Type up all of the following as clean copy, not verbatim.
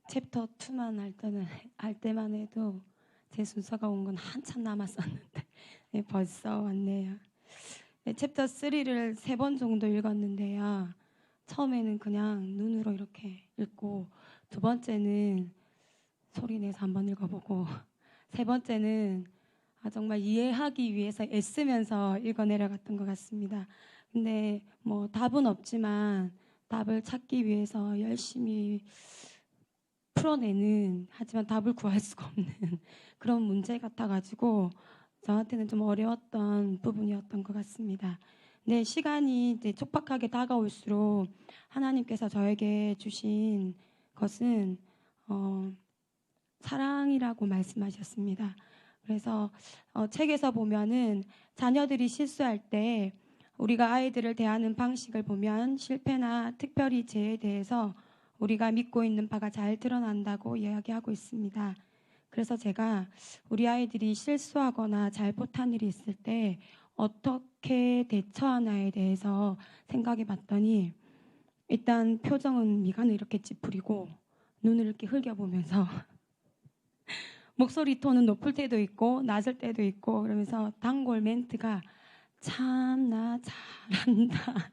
챕터 2만 할 때만 해도 제 순서가 온 건 한참 남았었는데 네, 벌써 왔네요. 네, 챕터 3를 3번 정도 읽었는데요. 처음에는 그냥 눈으로 이렇게 읽고, 두 번째는 소리 내서 한번 읽어보고, 세 번째는 정말 이해하기 위해서 애쓰면서 읽어 내려갔던 것 같습니다. 근데 뭐 답은 없지만 답을 찾기 위해서 열심히 풀어내는, 하지만 답을 구할 수가 없는 그런 문제 같아가지고 저한테는 좀 어려웠던 부분이었던 것 같습니다. 네, 시간이 이제 촉박하게 다가올수록 하나님께서 저에게 주신 것은 사랑이라고 말씀하셨습니다. 그래서 책에서 보면은 자녀들이 실수할 때 우리가 아이들을 대하는 방식을 보면 실패나 특별히 죄에 대해서 우리가 믿고 있는 바가 잘 드러난다고 이야기하고 있습니다. 그래서 제가 우리 아이들이 실수하거나 잘못한 일이 있을 때 어떻게 대처하나에 대해서 생각해 봤더니, 일단 표정은 미간을 이렇게 찌푸리고 눈을 이렇게 흘겨보면서 목소리 톤은 높을 때도 있고 낮을 때도 있고, 그러면서 단골 멘트가 참나 잘한다.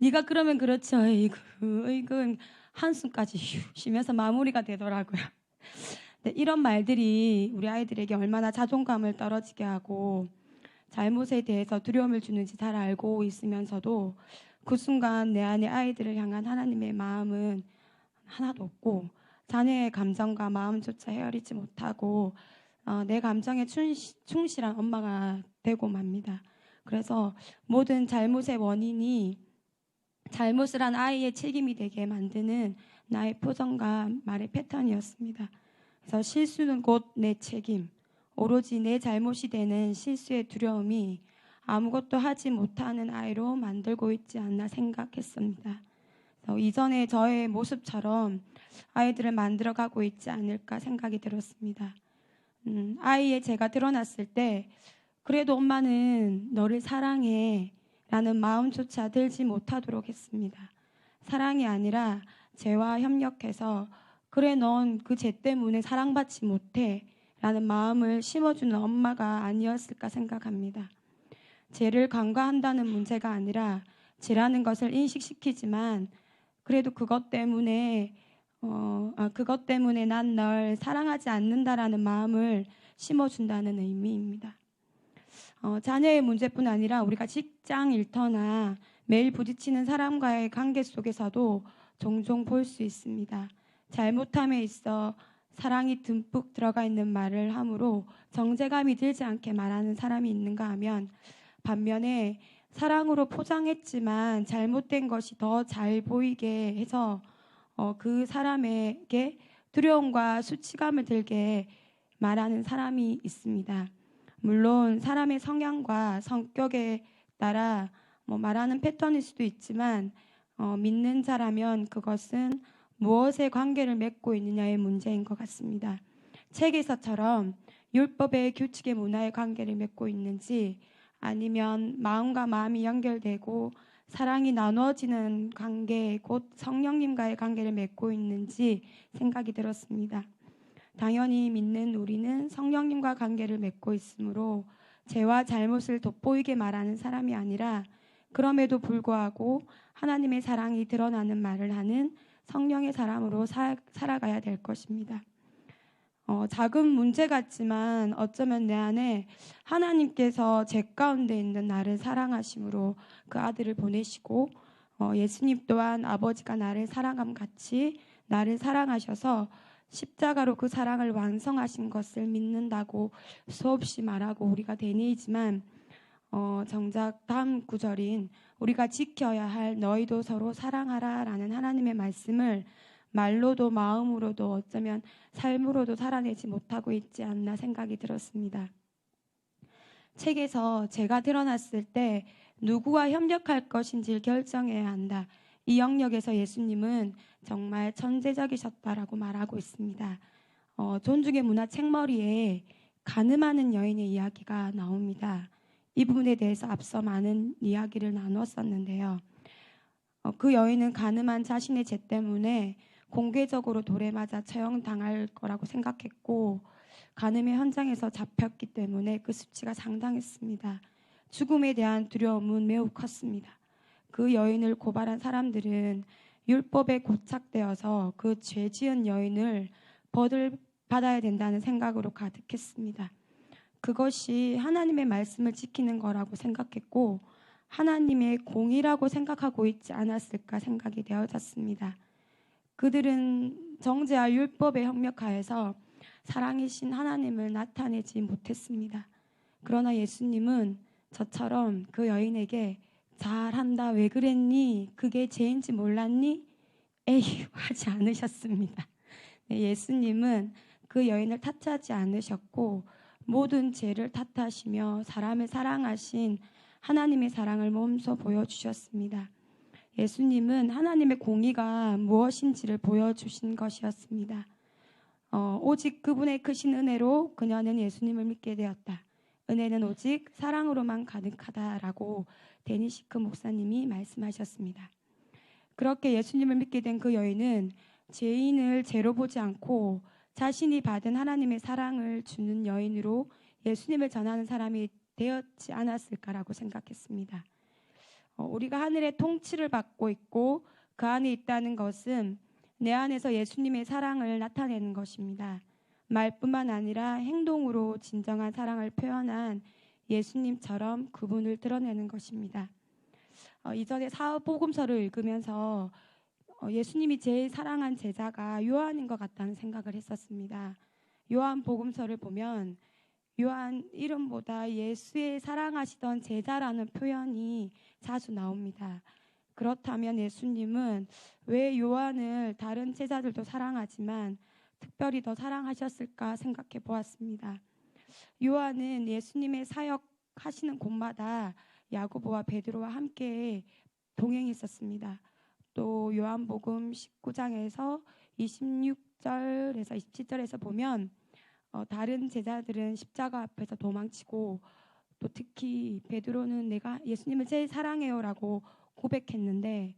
네가 그러면 그렇지. 어이구 한숨까지 휴 쉬면서 마무리가 되더라고요. 네, 이런 말들이 우리 아이들에게 얼마나 자존감을 떨어지게 하고 잘못에 대해서 두려움을 주는지 잘 알고 있으면서도 그 순간 내 안에 아이들을 향한 하나님의 마음은 하나도 없고, 자녀의 감정과 마음조차 헤아리지 못하고 내 감정에 충실한 엄마가 되고 맙니다. 그래서 모든 잘못의 원인이 잘못을 한 아이의 책임이 되게 만드는 나의 표정과 말의 패턴이었습니다. 그래서 실수는 곧 내 책임, 오로지 내 잘못이 되는 실수의 두려움이 아무것도 하지 못하는 아이로 만들고 있지 않나 생각했습니다. 이전에 저의 모습처럼 아이들을 만들어가고 있지 않을까 생각이 들었습니다. 아이의 제가 드러났을 때 그래도 엄마는 너를 사랑해 라는 마음조차 들지 못하도록 했습니다. 사랑이 아니라 죄와 협력해서 그래 넌 그 죄 때문에 사랑받지 못해 라는 마음을 심어주는 엄마가 아니었을까 생각합니다. 죄를 간과한다는 문제가 아니라 죄라는 것을 인식시키지만 그래도 그것 때문에 난 널 사랑하지 않는다라는 마음을 심어준다는 의미입니다. 자녀의 문제뿐 아니라 우리가 직장 일터나 매일 부딪히는 사람과의 관계 속에서도 종종 볼 수 있습니다. 잘못함에 있어 사랑이 듬뿍 들어가 있는 말을 함으로 정제감이 들지 않게 말하는 사람이 있는가 하면, 반면에 사랑으로 포장했지만 잘못된 것이 더 잘 보이게 해서 그 사람에게 두려움과 수치감을 들게 말하는 사람이 있습니다. 물론 사람의 성향과 성격에 따라 말하는 패턴일 수도 있지만 믿는 자라면 그것은 무엇에 관계를 맺고 있느냐의 문제인 것 같습니다. 책에서처럼 율법의 규칙의 문화에 관계를 맺고 있는지, 아니면 마음과 마음이 연결되고 사랑이 나누어지는 관계, 곧 성령님과의 관계를 맺고 있는지 생각이 들었습니다. 당연히 믿는 우리는 성령님과 관계를 맺고 있으므로 죄와 잘못을 돋보이게 말하는 사람이 아니라 그럼에도 불구하고 하나님의 사랑이 드러나는 말을 하는 성령의 사람으로 살아가야 될 것입니다. 작은 문제 같지만 어쩌면 내 안에 하나님께서 죄 가운데 있는 나를 사랑하심으로 그 아들을 보내시고 예수님 또한 아버지가 나를 사랑함 같이 나를 사랑하셔서 십자가로 그 사랑을 완성하신 것을 믿는다고 수없이 말하고 우리가 되뇌이지만 정작 다음 구절인 우리가 지켜야 할 너희도 서로 사랑하라 라는 하나님의 말씀을 말로도 마음으로도 어쩌면 삶으로도 살아내지 못하고 있지 않나 생각이 들었습니다. 책에서 제가 드러났을 때 누구와 협력할 것인지를 결정해야 한다. 이 영역에서 예수님은 정말 천재적이셨다라고 말하고 있습니다. 존중의 문화 책머리에 가늠하는 여인의 이야기가 나옵니다. 이 부분에 대해서 앞서 많은 이야기를 나눴었는데요. 그 여인은 가늠한 자신의 죄 때문에 공개적으로 돌에 맞아 처형당할 거라고 생각했고 간음의 현장에서 잡혔기 때문에 그 수치가 상당했습니다. 죽음에 대한 두려움은 매우 컸습니다. 그 여인을 고발한 사람들은 율법에 고착되어서 그 죄 지은 여인을 벌을 받아야 된다는 생각으로 가득했습니다. 그것이 하나님의 말씀을 지키는 거라고 생각했고 하나님의 공의라고 생각하고 있지 않았을까 생각이 되어졌습니다. 그들은 정죄와 율법에 협력하여서 사랑이신 하나님을 나타내지 못했습니다. 그러나 예수님은 저처럼 그 여인에게 잘한다, 왜 그랬니? 그게 죄인지 몰랐니? 에휴 하지 않으셨습니다. 네, 예수님은 그 여인을 탓하지 않으셨고 모든 죄를 탓하시며 사람을 사랑하신 하나님의 사랑을 몸소 보여주셨습니다. 예수님은 하나님의 공의가 무엇인지를 보여주신 것이었습니다. 오직 그분의 크신 은혜로 그녀는 예수님을 믿게 되었다. 은혜는 오직 사랑으로만 가득하다라고 데니시크 목사님이 말씀하셨습니다. 그렇게 예수님을 믿게 된 그 여인은 죄인을 죄로 보지 않고 자신이 받은 하나님의 사랑을 주는 여인으로 예수님을 전하는 사람이 되었지 않았을까라고 생각했습니다. 우리가 하늘의 통치를 받고 있고 그 안에 있다는 것은 내 안에서 예수님의 사랑을 나타내는 것입니다. 말뿐만 아니라 행동으로 진정한 사랑을 표현한 예수님처럼 그분을 드러내는 것입니다. 이전에 사복음서를 읽으면서 예수님이 제일 사랑한 제자가 요한인 것 같다는 생각을 했었습니다. 요한 복음서를 보면 요한 이름보다 예수의 사랑하시던 제자라는 표현이 자주 나옵니다. 그렇다면 예수님은 왜 요한을 다른 제자들도 사랑하지만 특별히 더 사랑하셨을까 생각해 보았습니다. 요한은 예수님의 사역하시는 곳마다 야고보와 베드로와 함께 동행했었습니다. 또 요한복음 19장에서 26절에서 27절에서 보면 다른 제자들은 십자가 앞에서 도망치고 또 특히 베드로는 내가 예수님을 제일 사랑해요라고 고백했는데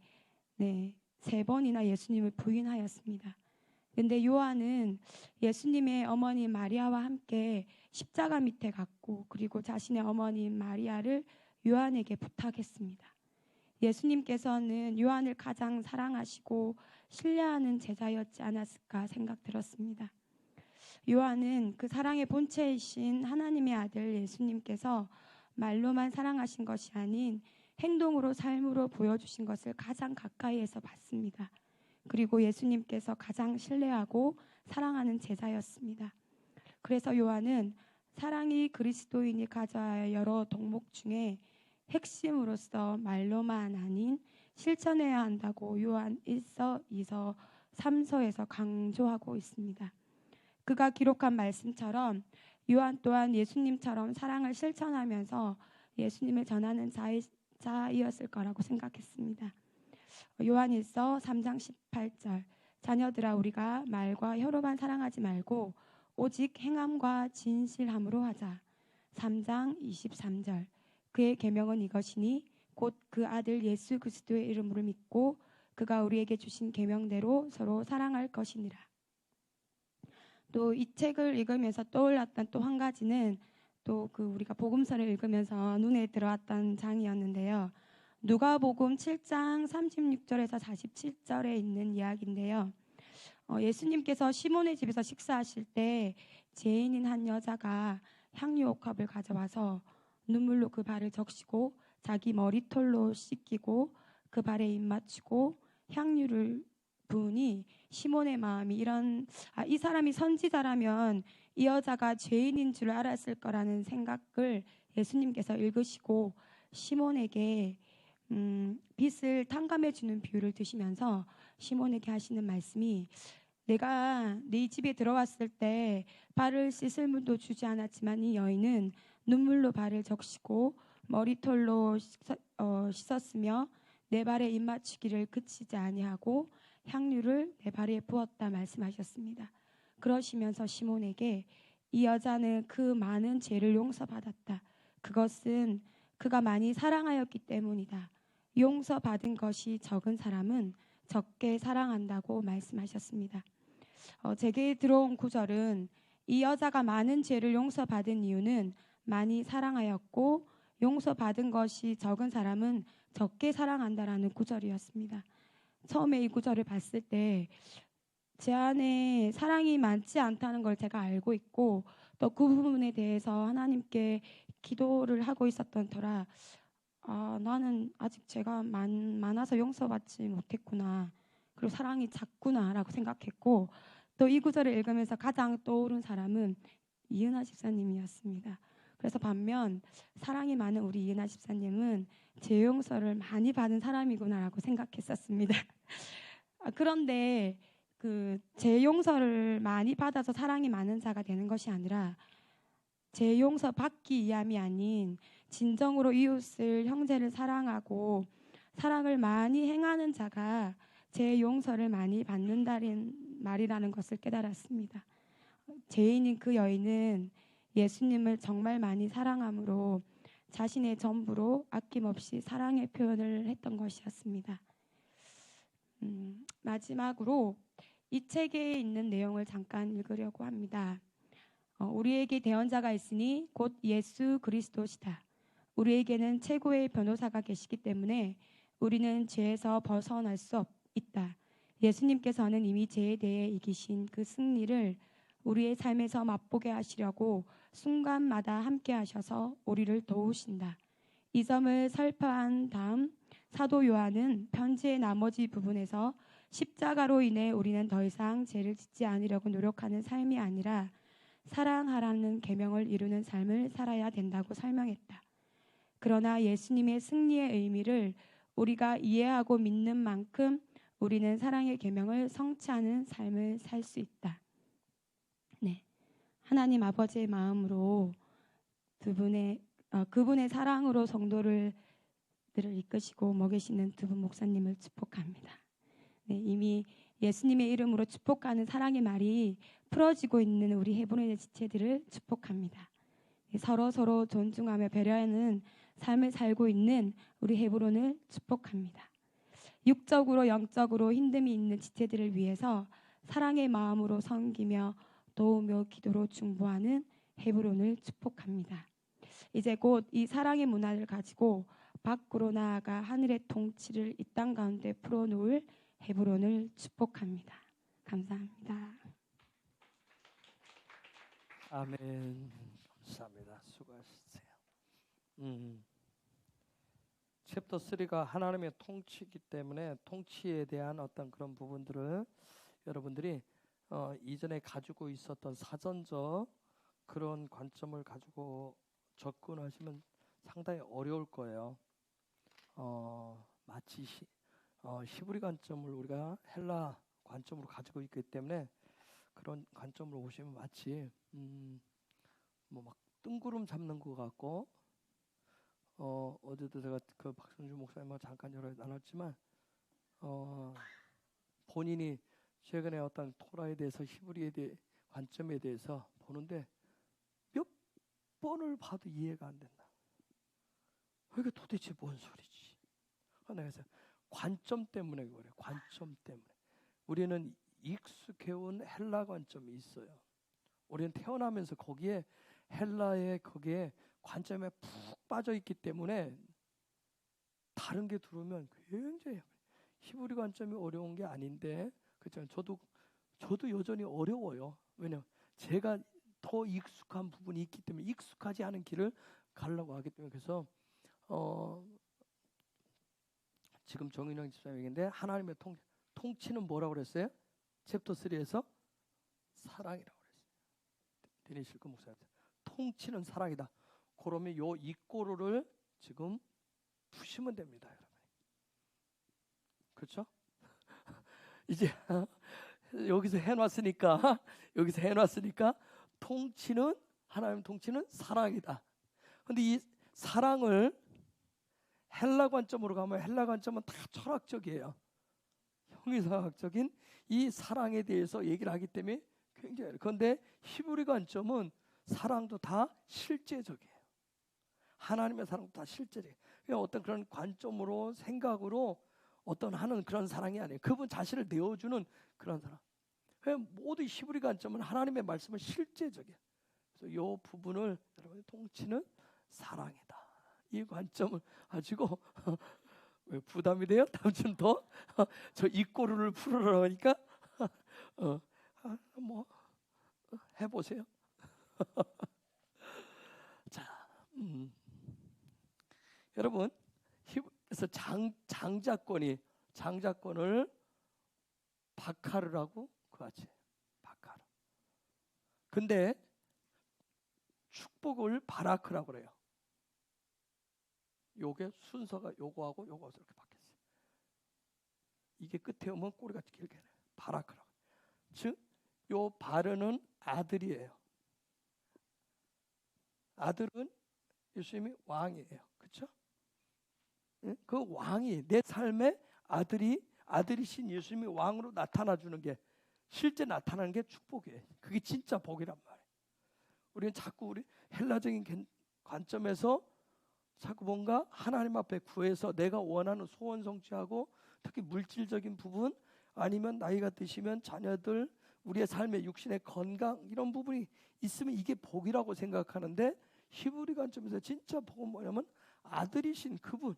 3번이나 예수님을 부인하였습니다. 근데 요한은 예수님의 어머니 마리아와 함께 십자가 밑에 갔고 그리고 자신의 어머니 마리아를 요한에게 부탁했습니다. 예수님께서는 요한을 가장 사랑하시고 신뢰하는 제자였지 않았을까 생각 들었습니다. 요한은 그 사랑의 본체이신 하나님의 아들 예수님께서 말로만 사랑하신 것이 아닌 행동으로 삶으로 보여주신 것을 가장 가까이에서 봤습니다. 그리고 예수님께서 가장 신뢰하고 사랑하는 제자였습니다. 그래서 요한은 사랑이 그리스도인이 가져야 할 여러 덕목 중에 핵심으로서 말로만 아닌 실천해야 한다고 요한 1서, 2서, 3서에서 강조하고 있습니다. 그가 기록한 말씀처럼 요한 또한 예수님처럼 사랑을 실천하면서 예수님을 전하는 자이었을 거라고 생각했습니다. 요한 1서 3장 18절 자녀들아 우리가 말과 혀로만 사랑하지 말고 오직 행함과 진실함으로 하자. 3장 23절 그의 계명은 이것이니 곧 그 아들 예수 그리스도의 이름으로 믿고 그가 우리에게 주신 계명대로 서로 사랑할 것이니라. 또 이 책을 읽으면서 떠올랐던 또 한 가지는 또 그 우리가 복음서를 읽으면서 눈에 들어왔던 장이었는데요. 누가복음 7장 36절에서 47절에 있는 이야기인데요. 예수님께서 시몬의 집에서 식사하실 때 죄인인 한 여자가 향유 옥합을 가져와서 눈물로 그 발을 적시고 자기 머리털로 씻기고 그 발에 입 맞추고 향유를 부으니 시몬의 마음이 이 사람이 선지자라면 이 여자가 죄인인 줄 알았을 거라는 생각을 예수님께서 읽으시고 시몬에게 빚을 탕감해 주는 비유를 드시면서 시몬에게 하시는 말씀이 내가 네 집에 들어왔을 때 발을 씻을 물도 주지 않았지만 이 여인은 눈물로 발을 적시고 머리털로 씻었으며 내 발에 입 맞추기를 그치지 아니하고 향유를 내 발에 부었다 말씀하셨습니다. 그러시면서 시몬에게 이 여자는 그 많은 죄를 용서받았다. 그것은 그가 많이 사랑하였기 때문이다. 용서받은 것이 적은 사람은 적게 사랑한다고 말씀하셨습니다. 제게 들어온 구절은 이 여자가 많은 죄를 용서받은 이유는 많이 사랑하였고 용서받은 것이 적은 사람은 적게 사랑한다라는 구절이었습니다. 처음에 이 구절을 봤을 때 제 안에 사랑이 많지 않다는 걸 제가 알고 있고 또 그 부분에 대해서 하나님께 기도를 하고 있었던 터라 나는 아직 죄가 많아서 용서받지 못했구나. 그리고 사랑이 작구나라고 생각했고 또 이 구절을 읽으면서 가장 떠오른 사람은 이은하 집사님이었습니다. 그래서 반면 사랑이 많은 우리 이은하 집사님은 죄 용서를 많이 받은 사람이구나라고 생각했었습니다. 그런데 그 죄 용서를 많이 받아서 사랑이 많은 자가 되는 것이 아니라 죄 용서 받기 위함이 아닌 진정으로 이웃을 형제를 사랑하고 사랑을 많이 행하는 자가 죄 용서를 많이 받는다는 말이라는 것을 깨달았습니다. 죄인인 그 여인은 예수님을 정말 많이 사랑함으로 자신의 전부로 아낌없이 사랑의 표현을 했던 것이었습니다. 마지막으로 이 책에 있는 내용을 잠깐 읽으려고 합니다. 우리에게 대언자가 있으니 곧 예수 그리스도시다. 우리에게는 최고의 변호사가 계시기 때문에 우리는 죄에서 벗어날 수 있다. 예수님께서는 이미 죄에 대해 이기신 그 승리를 우리의 삶에서 맛보게 하시려고 순간마다 함께 하셔서 우리를 도우신다. 이 점을 설파한 다음 사도 요한은 편지의 나머지 부분에서 십자가로 인해 우리는 더 이상 죄를 짓지 않으려고 노력하는 삶이 아니라 사랑하라는 계명을 이루는 삶을 살아야 된다고 설명했다. 그러나 예수님의 승리의 의미를 우리가 이해하고 믿는 만큼 우리는 사랑의 계명을 성취하는 삶을 살 수 있다. 네, 하나님 아버지의 마음으로 그분의 사랑으로 성도들을 이끄시고 먹이시는 두 분 목사님을 축복합니다. 네, 이미 예수님의 이름으로 축복하는 사랑의 말이 풀어지고 있는 우리 헤브론의 지체들을 축복합니다. 서로 존중하며 배려하는 삶을 살고 있는 우리 헤브론을 축복합니다. 육적으로 영적으로 힘듦이 있는 지체들을 위해서 사랑의 마음으로 섬기며 도우며 기도로 중보하는 헤브론을 축복합니다. 이제 곧 이 사랑의 문화를 가지고 밖으로 나아가 하늘의 통치를 이 땅 가운데 풀어놓을 헤브론을 축복합니다. 감사합니다. 아멘. 감사합니다. 수고하셨어요. 챕터 3가 하나님의 통치이기 때문에 통치에 대한 어떤 그런 부분들을 여러분들이 이전에 가지고 있었던 사전적 그런 관점을 가지고 접근하시면 상당히 어려울 거예요. 마치 히브리 관점을 우리가 헬라 관점으로 가지고 있기 때문에 그런 관점으로 보시면 마치 뭐 막 뜬구름 잡는 것 같고 어제도 제가 그 박성주 목사님과 잠깐 여러 나눴지만 본인이 최근에 어떤 토라에 대해서 히브리에 대해 관점에 대해서 보는데 몇 번을 봐도 이해가 안 된다. 이게 도대체 뭔 소리지? 그래서 관점 때문에 그래요. 관점 때문에 우리는 익숙해온 헬라 관점이 있어요. 우리는 태어나면서 거기에 헬라의 거기에 관점에 푹 빠져 있기 때문에 다른 게 들어오면 굉장히 히브리 관점이 어려운 게 아닌데 그렇죠. 저도 여전히 어려워요. 왜냐면 제가 더 익숙한 부분이 있기 때문에 익숙하지 않은 길을 가려고 하기 때문에 그래서 지금 정인영 집사님 얘기인데 하나님의 통치는 뭐라고 그랬어요? 챕터 3에서 사랑이라고 그랬어요. 데니실크 목사님 통치는 사랑이다. 그러면 요 이꼬르를 지금 푸시면 됩니다, 여러분. 그렇죠? 이제 여기서 해놨으니까 통치는 하나님 통치는 사랑이다. 근데 이 사랑을 헬라 관점으로 가면 헬라 관점은 다 철학적이에요. 형이상학적인 이 사랑에 대해서 얘기를 하기 때문에 굉장히 그런데 히브리 관점은 사랑도 다 실제적이에요. 하나님의 사랑도 다 실제적이에요. 그냥 어떤 그런 관점으로 생각으로 어떤 하는 그런 사랑이 아니에요. 그분 자신을 내어주는 그런 사랑. 모두 히브리 관점은 하나님의 말씀은 실제적이에요. 그래서 이 부분을 여러분의 통치는 사랑이다. 이 관점을 가지고 왜 부담이 돼요? 다음 주는 더 저 입꼬리를 풀으라고 하니까 뭐 해보세요. 자, 여러분, 그래서 장자권을 바카르라고 그하지. 바카르. 근데 축복을 바라크라고 그래요. 요게 순서가 요거하고 요거하고 이렇게 바뀌었어요. 이게 끝에 오면 꼬리가 길게 해요. 바라크라고. 즉, 요 바르는 아들이에요. 아들은 예수님이 왕이에요. 그렇죠? 그 왕이 내 삶의 아들이신 예수님이 왕으로 나타나주는 게 실제 나타나는 게 축복이에요. 그게 진짜 복이란 말이에요. 우리는 자꾸 우리 헬라적인 관점에서 자꾸 뭔가 하나님 앞에 구해서 내가 원하는 소원 성취하고 특히 물질적인 부분 아니면 나이가 드시면 자녀들 우리의 삶의 육신의 건강 이런 부분이 있으면 이게 복이라고 생각하는데 히브리 관점에서 진짜 복은 뭐냐면 아들이신 그분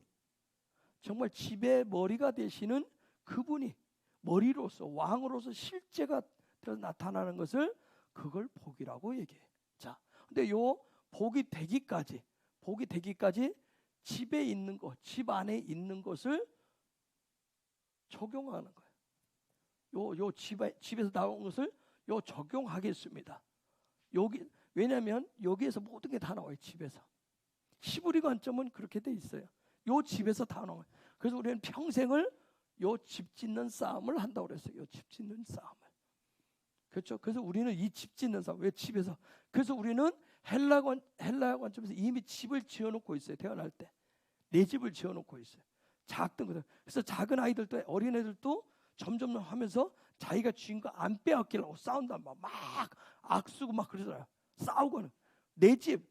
정말 집의 머리가 되시는 그분이 머리로서 왕으로서 실제가 나타나는 것을 그걸 복이라고 얘기해. 자, 근데 요 복이 되기까지 집에 있는 것, 집 안에 있는 것을 적용하는 거예요. 요 집에서 나온 것을 요 적용하겠습니다. 왜냐하면 여기에서 모든 게 다 나와요. 집에서. 히브리 관점은 그렇게 돼 있어요. 요 집에서 다 나와요. 그래서 우리는 평생을 요 집 짓는 싸움을 한다고 그랬어요. 요 집 짓는 싸움을. 그렇죠? 그래서 우리는 이 집 짓는 싸움. 왜 집에서? 그래서 우리는 헬라 관점에서 이미 집을 지어놓고 있어요. 태어날 때. 내 집을 지어놓고 있어요. 작던 것들. 그래서 작은 아이들도 어린애들도 점점 하면서 자기가 주인 거 안 빼앗기려고 싸운단 말이야. 막 악수고 막 그러잖아요. 싸우고는 내 집,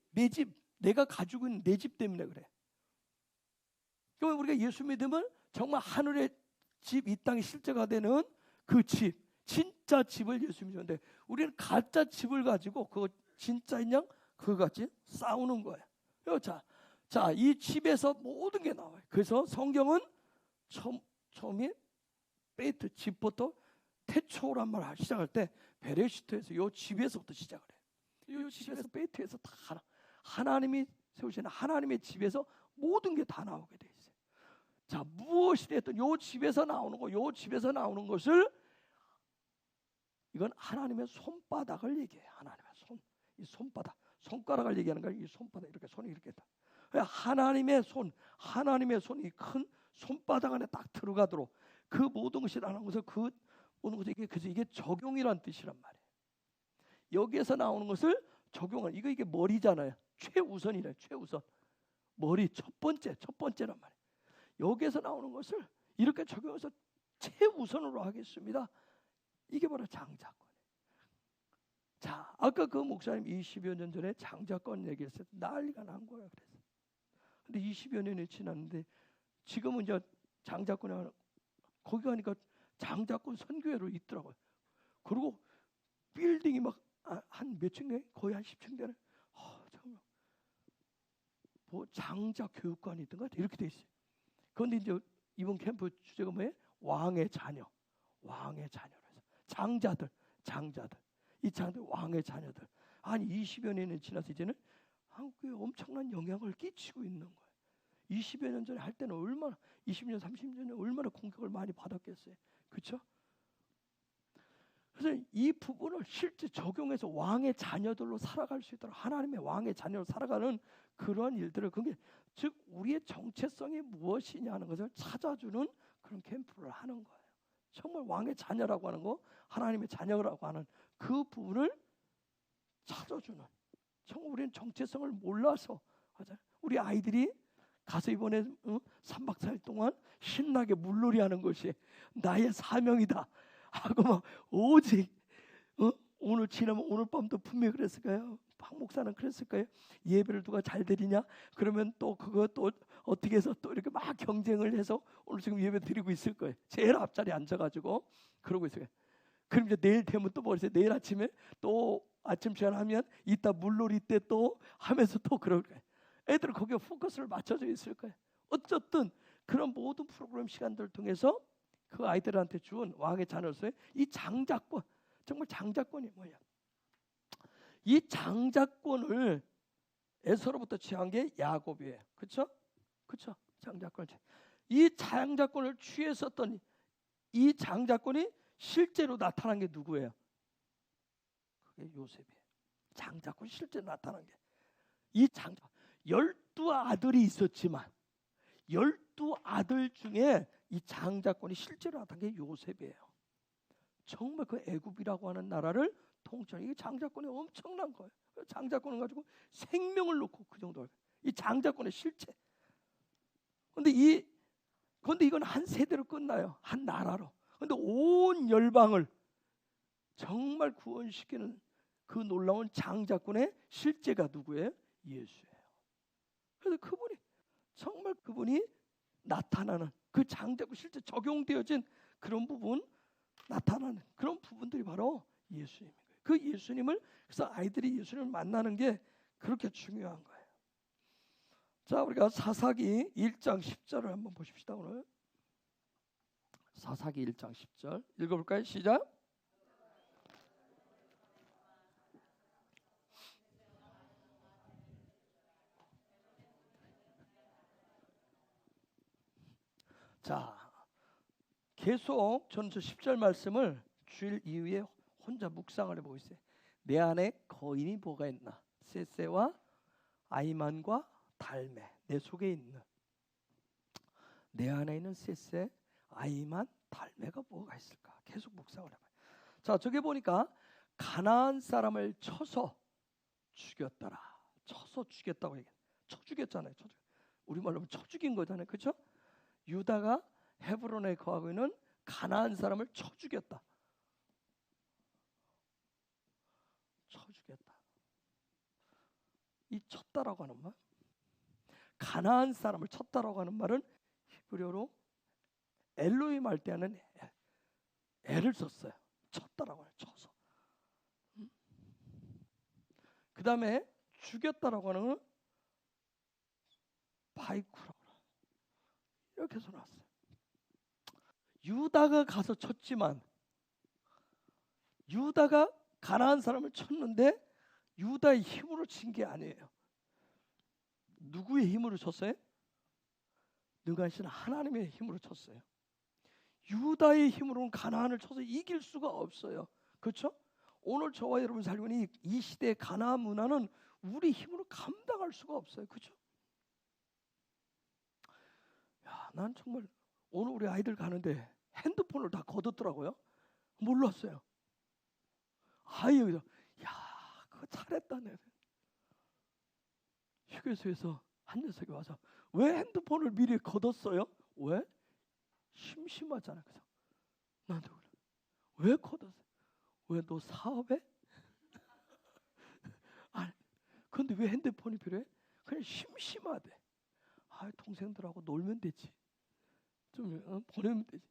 내가 가지고 있는 내 집 때문에 그래. 그러면 우리가 예수 믿으면 정말 하늘의 집, 이 땅에 실제가 되는 그 집, 진짜 집을 예수 믿는데 우리는 가짜 집을 가지고 그거 진짜인 양 그거 같이 싸우는 거예요. 자, 이 집에서 모든 게 나와요. 그래서 성경은 처음에 베이트 집부터 태초란 말 시작할 때 베레시트에서 요 집에서부터 시작을 해요. 요 집에서 베이트에서 다 하나님이 세우시는 하나님의 집에서 모든 게 다 나오게 돼 있어요. 자, 무엇이 됐든 요 집에서 나오는 것을 이건 하나님의 손바닥을 얘기해요. 하나님의 이 손바닥, 손가락을 얘기하는 거예요. 이 손바닥 이렇게 손이 이렇게 다. 하나님의 손이 큰 손바닥 안에 딱 들어가도록 그 모든 것이 나오는 것을 그 모든 것이 이게 적용이란 뜻이란 말이에요. 여기에서 나오는 것을 적용하는 이게 머리잖아요. 최우선이래. 최우선. 머리 첫 번째란 말이에요. 여기에서 나오는 것을 이렇게 적용해서 최우선으로 하겠습니다. 이게 바로 장자권이에요. 자, 아까 그 목사님 20여 년 전에 장자권 얘기했을 때 난리가 난 거예요. 그래서. 근데 20여 년이 지났는데 지금은 이제 장자권에 거기 가니까 장자권 선교회로 있더라고요. 그리고 빌딩이 막 한 몇 층에 거의 한 10층 되는 정말 뭐 장자 교육관이 있던 것 같아요. 이렇게 돼 있어요. 그런데 이제 이번 캠프 주제가 뭐예요? 왕의 자녀. 왕의 자녀라서 장자들. 이 장자들 왕의 자녀들. 한 20여 년이 지나서 이제는 한국에 엄청난 영향을 끼치고 있는 거예요. 20여 년 전에 할 때는 얼마나 20년, 30년 전에 얼마나 공격을 많이 받았겠어요. 그렇죠? 그래서 이 부분을 실제 적용해서 왕의 자녀들로 살아갈 수 있도록 하나님의 왕의 자녀로 살아가는 그런 일들을 그게 즉 우리의 정체성이 무엇이냐 하는 것을 찾아주는 그런 캠프를 하는 거예요. 정말 왕의 자녀라고 하는 거, 하나님의 자녀라고 하는 그 부분을 찾아주는. 정말 우리는 정체성을 몰라서 맞아요. 우리 아이들이 가서 이번에 3박 4일 동안 신나게 물놀이 하는 것이 나의 사명이다 하고 막 오직 오늘 지나면 오늘 밤도 분명히 그랬을까요? 박 목사는 그랬을까요? 예배를 누가 잘 드리냐? 그러면 또 그거 또 어떻게 해서 또 이렇게 막 경쟁을 해서 오늘 지금 예배 드리고 있을 거예요. 제일 앞자리에 앉아가지고 그러고 있어요. 그럼 이제 내일 되면 또 뭐랬어요? 내일 아침에 또 아침 시간 하면 이따 물놀이 때 또 하면서 또 그럴 거예요. 애들은 거기에 포커스를 맞춰져 있을 거예요. 어쨌든 그런 모든 프로그램 시간들을 통해서 그 아이들한테 준 왕의 자녀로서의 이 장자권, 정말 장자권이 뭐야? 이 장자권을 에서로부터 취한 게 야곱이에요. 그렇죠? 그렇죠? 장자권. 이 장자권을 취했었던 이 장자권이 실제로 나타난 게 누구예요? 그게 요셉이에요. 장자권 실제로 나타난 게. 이 장자 12아들이 있었지만 12아들 중에 이 장자권이 실제로 나타난 게 요셉이에요. 정말 그 애굽이라고 하는 나라를 통치하는 이 장자권이 엄청난 거예요. 장자권을 가지고 생명을 놓고 그 정도. 이 장자권의 실체. 그런데 이건 한 세대로 끝나요. 한 나라로. 그런데 온 열방을 정말 구원시키는 그 놀라운 장자권의 실제가 누구예요? 예수예요. 그래서 그분이 나타나는 그 장자권 실제 적용되어진 그런 부분 나타나는 그런 부분들이 바로 예수님인 거예요. 그 예수님을 그래서 아이들이 예수님을 만나는 게 그렇게 중요한 거예요. 자, 우리가 사사기 1장 10절을 한번 보십시다. 오늘 사사기 1장 10절 읽어볼까요? 시작. 자, 계속 저는 저 10절 말씀을 주일 이후에 혼자 묵상을 해보고 있어요. 내 안에 거인이 뭐가 있나? 셋세와 아이만과 달메. 내 속에 있는 내 안에 있는 셋세, 아이만, 달메가 뭐가 있을까? 계속 묵상을 해봐요. 자, 저기 보니까 가나안 사람을 쳐서 죽였더라. 쳐서 죽였다고 얘기해. 쳐 죽였잖아요. 우리말로 하면 쳐 죽인 거잖아요. 그렇죠? 유다가 헤브론에 거하고 있는 가나안 사람을 쳐 죽였다. 쳐 죽였다. 이 쳤다라고 하는 말, 가나안 사람을 쳤다라고 하는 말은 히브리어로 엘로힘 할 때 하는 애를 썼어요. 쳤다라고 해요. 쳐서. 그 다음에 죽였다라고 하는 건 바이쿠라고 이렇게 해서 나왔어요. 유다가 가서 쳤지만 유다가 가나안 사람을 쳤는데 유다의 힘으로 친 게 아니에요. 누구의 힘으로 쳤어요? 능하신 하나님의 힘으로 쳤어요. 유다의 힘으로는 가나안을 쳐서 이길 수가 없어요. 그렇죠? 오늘 저와 여러분 살고 있는 이 시대의 가나안 문화는 우리 힘으로 감당할 수가 없어요. 그렇죠? 야, 난 정말 오늘 우리 아이들 가는데 핸드폰을 다 걷었더라고요. 몰랐어요. 아이 여기서 야, 그거 잘했다. 내 휴게소에서 한 녀석이 와서 왜 핸드폰을 미리 걷었어요? 왜? 심심하잖아. 그래서 나한테 그래. 왜 걷었어? 왜 너 사업해? 아니, 근데 왜 핸드폰이 필요해? 그냥 심심하대. 아, 동생들하고 놀면 되지. 좀 보내면 되지.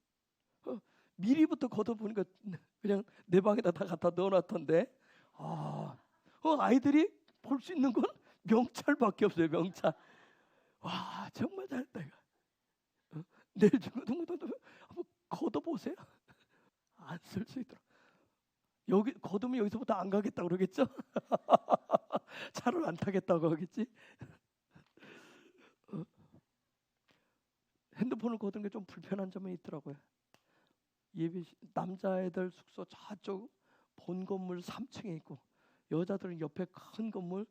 미리부터 걷어보니까 그냥 내 방에다 다 갖다 넣어놨던데. 아이들이 볼 수 있는 건 명찰밖에 없어요. 명찰. 와, 정말 잘했다 이거. 내일 중고등부터 한번 걷어보세요. 안 쓸 수 있도록. 여기 걷으면 여기서부터 안 가겠다 그러겠죠? 차를 안 타겠다고 하겠지? 핸드폰을 걷은 게 좀 불편한 점이 있더라고요. 남자애들 숙소 저쪽 본 건물 3층에 있고 여자들은 옆에 큰 건물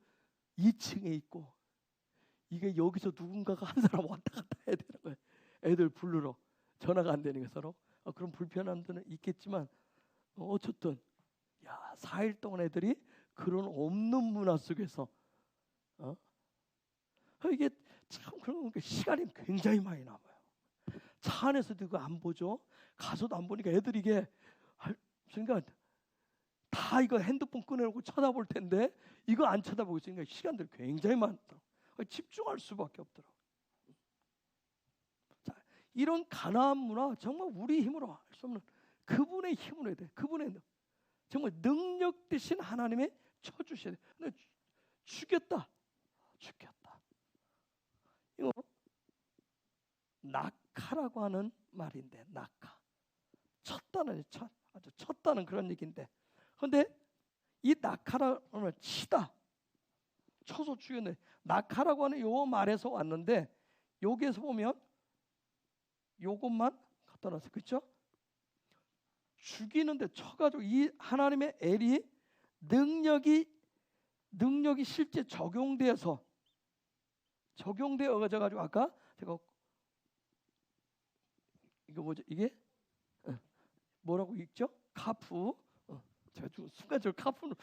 2층에 있고 이게 여기서 누군가가 한 사람 왔다 갔다 해야 되는 거예요. 애들 부르러 전화가 안 되니까 서로. 그런 불편함들은 있겠지만 어쨌든 4일 동안 애들이 그런 없는 문화 속에서 이게 참 그런 게 시간이 굉장히 많이 남아요. 차 안에서도 이거 안 보죠. 가서도 안 보니까 애들이 이게 그러니까 다 이거 핸드폰 꺼내놓고 쳐다볼 텐데 이거 안 쳐다보고 있으니까 시간들이 굉장히 많다. 집중할 수밖에 없더라고요. 이런 가나안 문화 정말 우리 힘으로 할 수 없는 그분의 힘으로 해야 돼. 그분의 정말 능력 되신 하나님의 쳐주셔야 돼. 근데 죽였다. 이거 낙하라고 하는 말인데, 낙하. 아주 쳤다는 그런 얘기인데, 근데 이 낙하라는 말 치다, 쳐서 죽였네. 낙하라고 하는 요 말에서 왔는데, 여기에서 보면 요것만 갖다 놨어요. 그렇죠? 죽이는데 쳐가지고 이 하나님의 엘이 능력이 실제 적용되어 가지고 아까 제가 이거 뭐죠? 이게 뭐라고 읽죠? 카프. 제가 순간적으로 카프는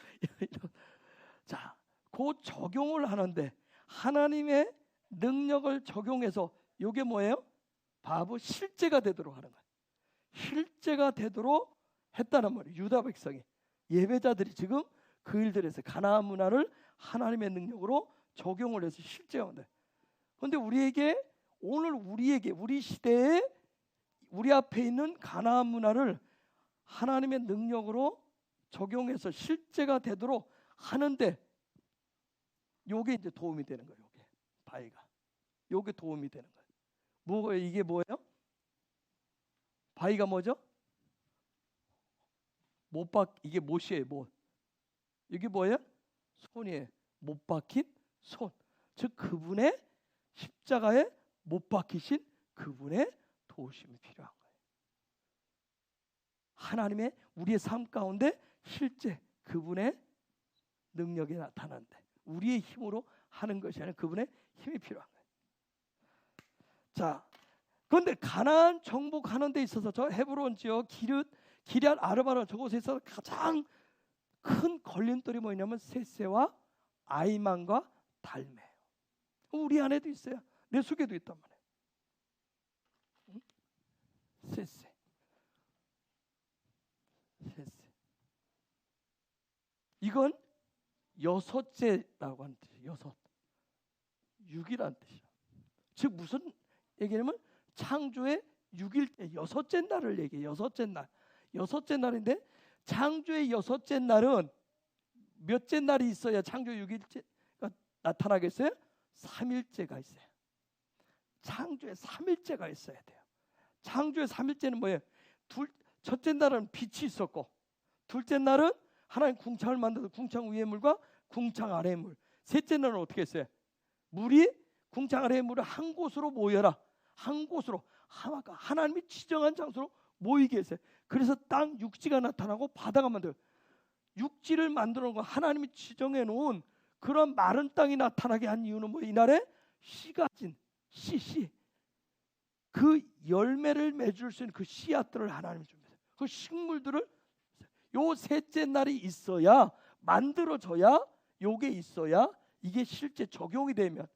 자, 그 적용을 하는데 하나님의 능력을 적용해서 이게 뭐예요? 바보 실제가 되도록 하는 거예요. 실제가 되도록 했다는 말이에요. 유다 백성이, 예배자들이 지금 그 일들에서 가나안 문화를 하나님의 능력으로 적용을 해서 실제가 온다. 그런데 우리 시대에 우리 앞에 있는 가나안 문화를 하나님의 능력으로 적용해서 실제가 되도록 하는데, 요게 이제 도움이 되는 거예요. 요게 바위가, 요게 도움이 되는 거예요. 이게 뭐예요? 바위가 뭐죠? 이게 못이에요. 못. 이게 뭐예요? 손이에요. 못 박힌 손. 즉 그분의 십자가에 못 박히신 그분의 도우심이 필요한 거예요. 하나님의 우리의 삶 가운데 실제 그분의 능력이 나타나는데, 우리의 힘으로 하는 것이 아니라 그분의 힘이 필요한 거예요. 자, 그런데 가나안 정복하는 데 있어서 저 헤브론 지역 기럇 아르바라 저곳에서 가장 큰 걸림돌이 뭐냐면 셋세와 아이만과 달매예요. 우리 안에도 있어요. 내 속에도 있단 말이에요. 셋세. 이건 여섯째라고 하는 뜻이에요. 6이라는 뜻이에요. 즉 무슨 얘기냐면 창조의 6일째 여섯째 날을 얘기해요. 여섯째 날인데, 창조의 여섯째 날은 몇째 날이 있어야 창조 6일째가 나타나겠어요? 3일째가 있어요. 창조의 3일째가 있어야 돼요. 창조의 3일째는 뭐예요? 첫째 날은 빛이 있었고, 둘째 날은 하나님 궁창을 만들어서 궁창 위의 물과 궁창 아래의 물. 셋째 날은 어떻게 했어요? 물이 궁창 아래의 물을 한 곳으로 모여라. 한 곳으로 하나님이 지정한 장소로 모이게 했어요. 그래서 땅 육지가 나타나고 바다가 만들어요. 육지를 만들어 놓은 거, 하나님이 지정해 놓은 그런 마른 땅이 나타나게 한 이유는 뭐, 이날에 씨가 진 씨 그 열매를 맺을 수 있는 그 씨앗들을 하나님이 준비해요. 그 식물들을 요 셋째 날이 있어야, 만들어져야, 요게 있어야 이게 실제 적용이 되면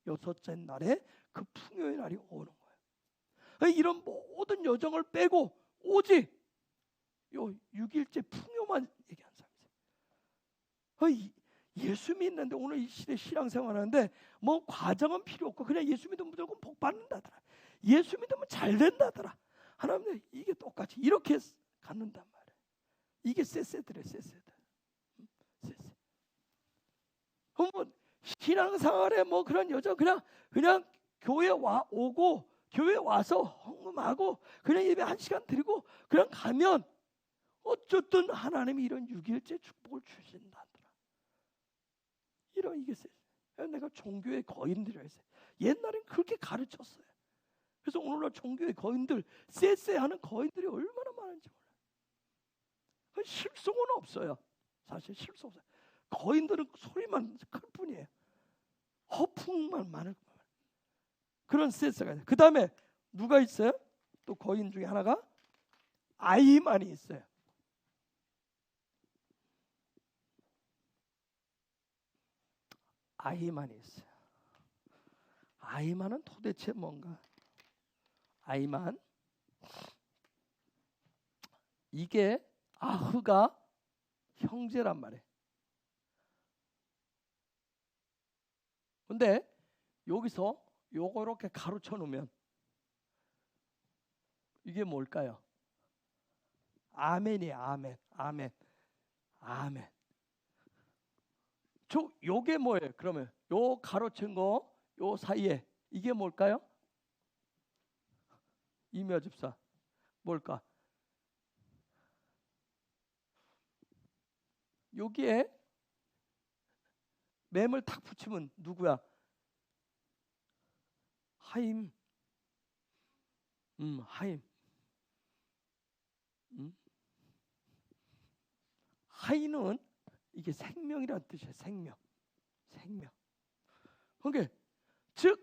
여섯째 날에 그 풍요의 날이 오는 거예요. 이런 모든 여정을 빼고 오직 요 6일째 풍요만 얘기하는 사람이세요. 예수 믿는데, 오늘 이 시대 신앙생활 하는데 뭐 과정은 필요 없고 그냥 예수 믿으면 무조건 복 받는다더라, 예수 믿으면 잘 된다더라, 하나님 이게 똑같이 이렇게 갖는단 말이에요. 이게 쎄쎄들이에요. 쎄쎄들. 그럼 뭐 신앙생활에 뭐 그런 여정, 그냥 교회 오고 교회 와서 헌금하고 그냥 예배 1시간 드리고 그냥 가면 어쨌든 하나님이 이런 6일째 축복을 주신다더라. 이런 이게 내가 종교의 거인들이라 했어요. 옛날엔 그렇게 가르쳤어요. 그래서 오늘날 종교의 거인들, 쎄쎄하는 거인들이 얼마나 많은지 몰라요. 실속은 없어요. 사실 실속 없어요. 거인들은 소리만 클 뿐이에요. 허풍만 많을 뿐이에요. 그런 쎄쎄가 있어요. 그 다음에 누가 있어요? 또 거인 중에 하나가 아이만이 있어요. 아이만이 있어요. 아이만은 도대체 뭔가? 아이만, 이게 아흐가 형제란 말이에요. 근데 여기서 요거 이렇게 가로쳐 놓으면 이게 뭘까요? 아멘이에요. 아멘. 아멘. 아멘. 요게 뭐예요? 그러면 요 가로챈 거 요 사이에 이게 뭘까요? 임야집사 뭘까? 여기에 맴을 탁 붙이면 누구야? 하임. 하임. 하임은 이게 생명이라는 뜻이에요. 생명. 생명. 그게 즉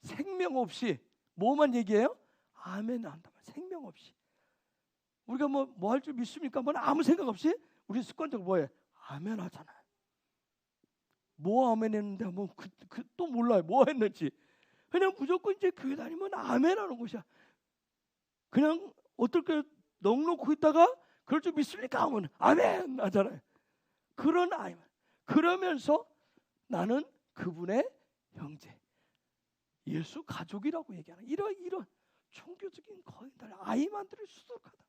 생명 없이 뭐만 얘기해요? 아멘 한단 말이에요. 생명 없이. 우리가 뭐 할 줄 믿습니까? 뭐 아무 생각 없이 우리 습관적으로 뭐해? 아멘 하잖아요. 뭐 아멘 했는데 또 몰라요. 뭐 했는지. 그냥 무조건 이제 교회 다니면 아멘 하는 것이야. 그냥 어떻게 넋놓고 있다가 그럴 줄 믿습니까? 하면 아멘 하잖아요. 그런 아멘. 그러면서 나는 그분의 형제, 예수 가족이라고 얘기하는 이런 종교적인 거인들 아이만들을 수두룩하다.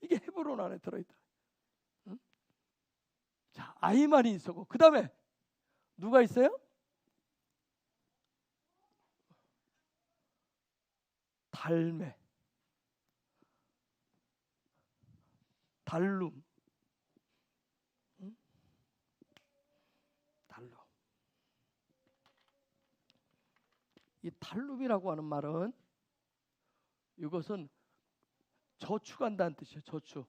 이게 헤브론 안에 들어있다. 응? 자, 아이만이 있었고 그 다음에 누가 있어요? 달메, 달룸, 응? 달룸. 이 달룸이라고 하는 말은 이것은 저축한다는 뜻이에요. 저축.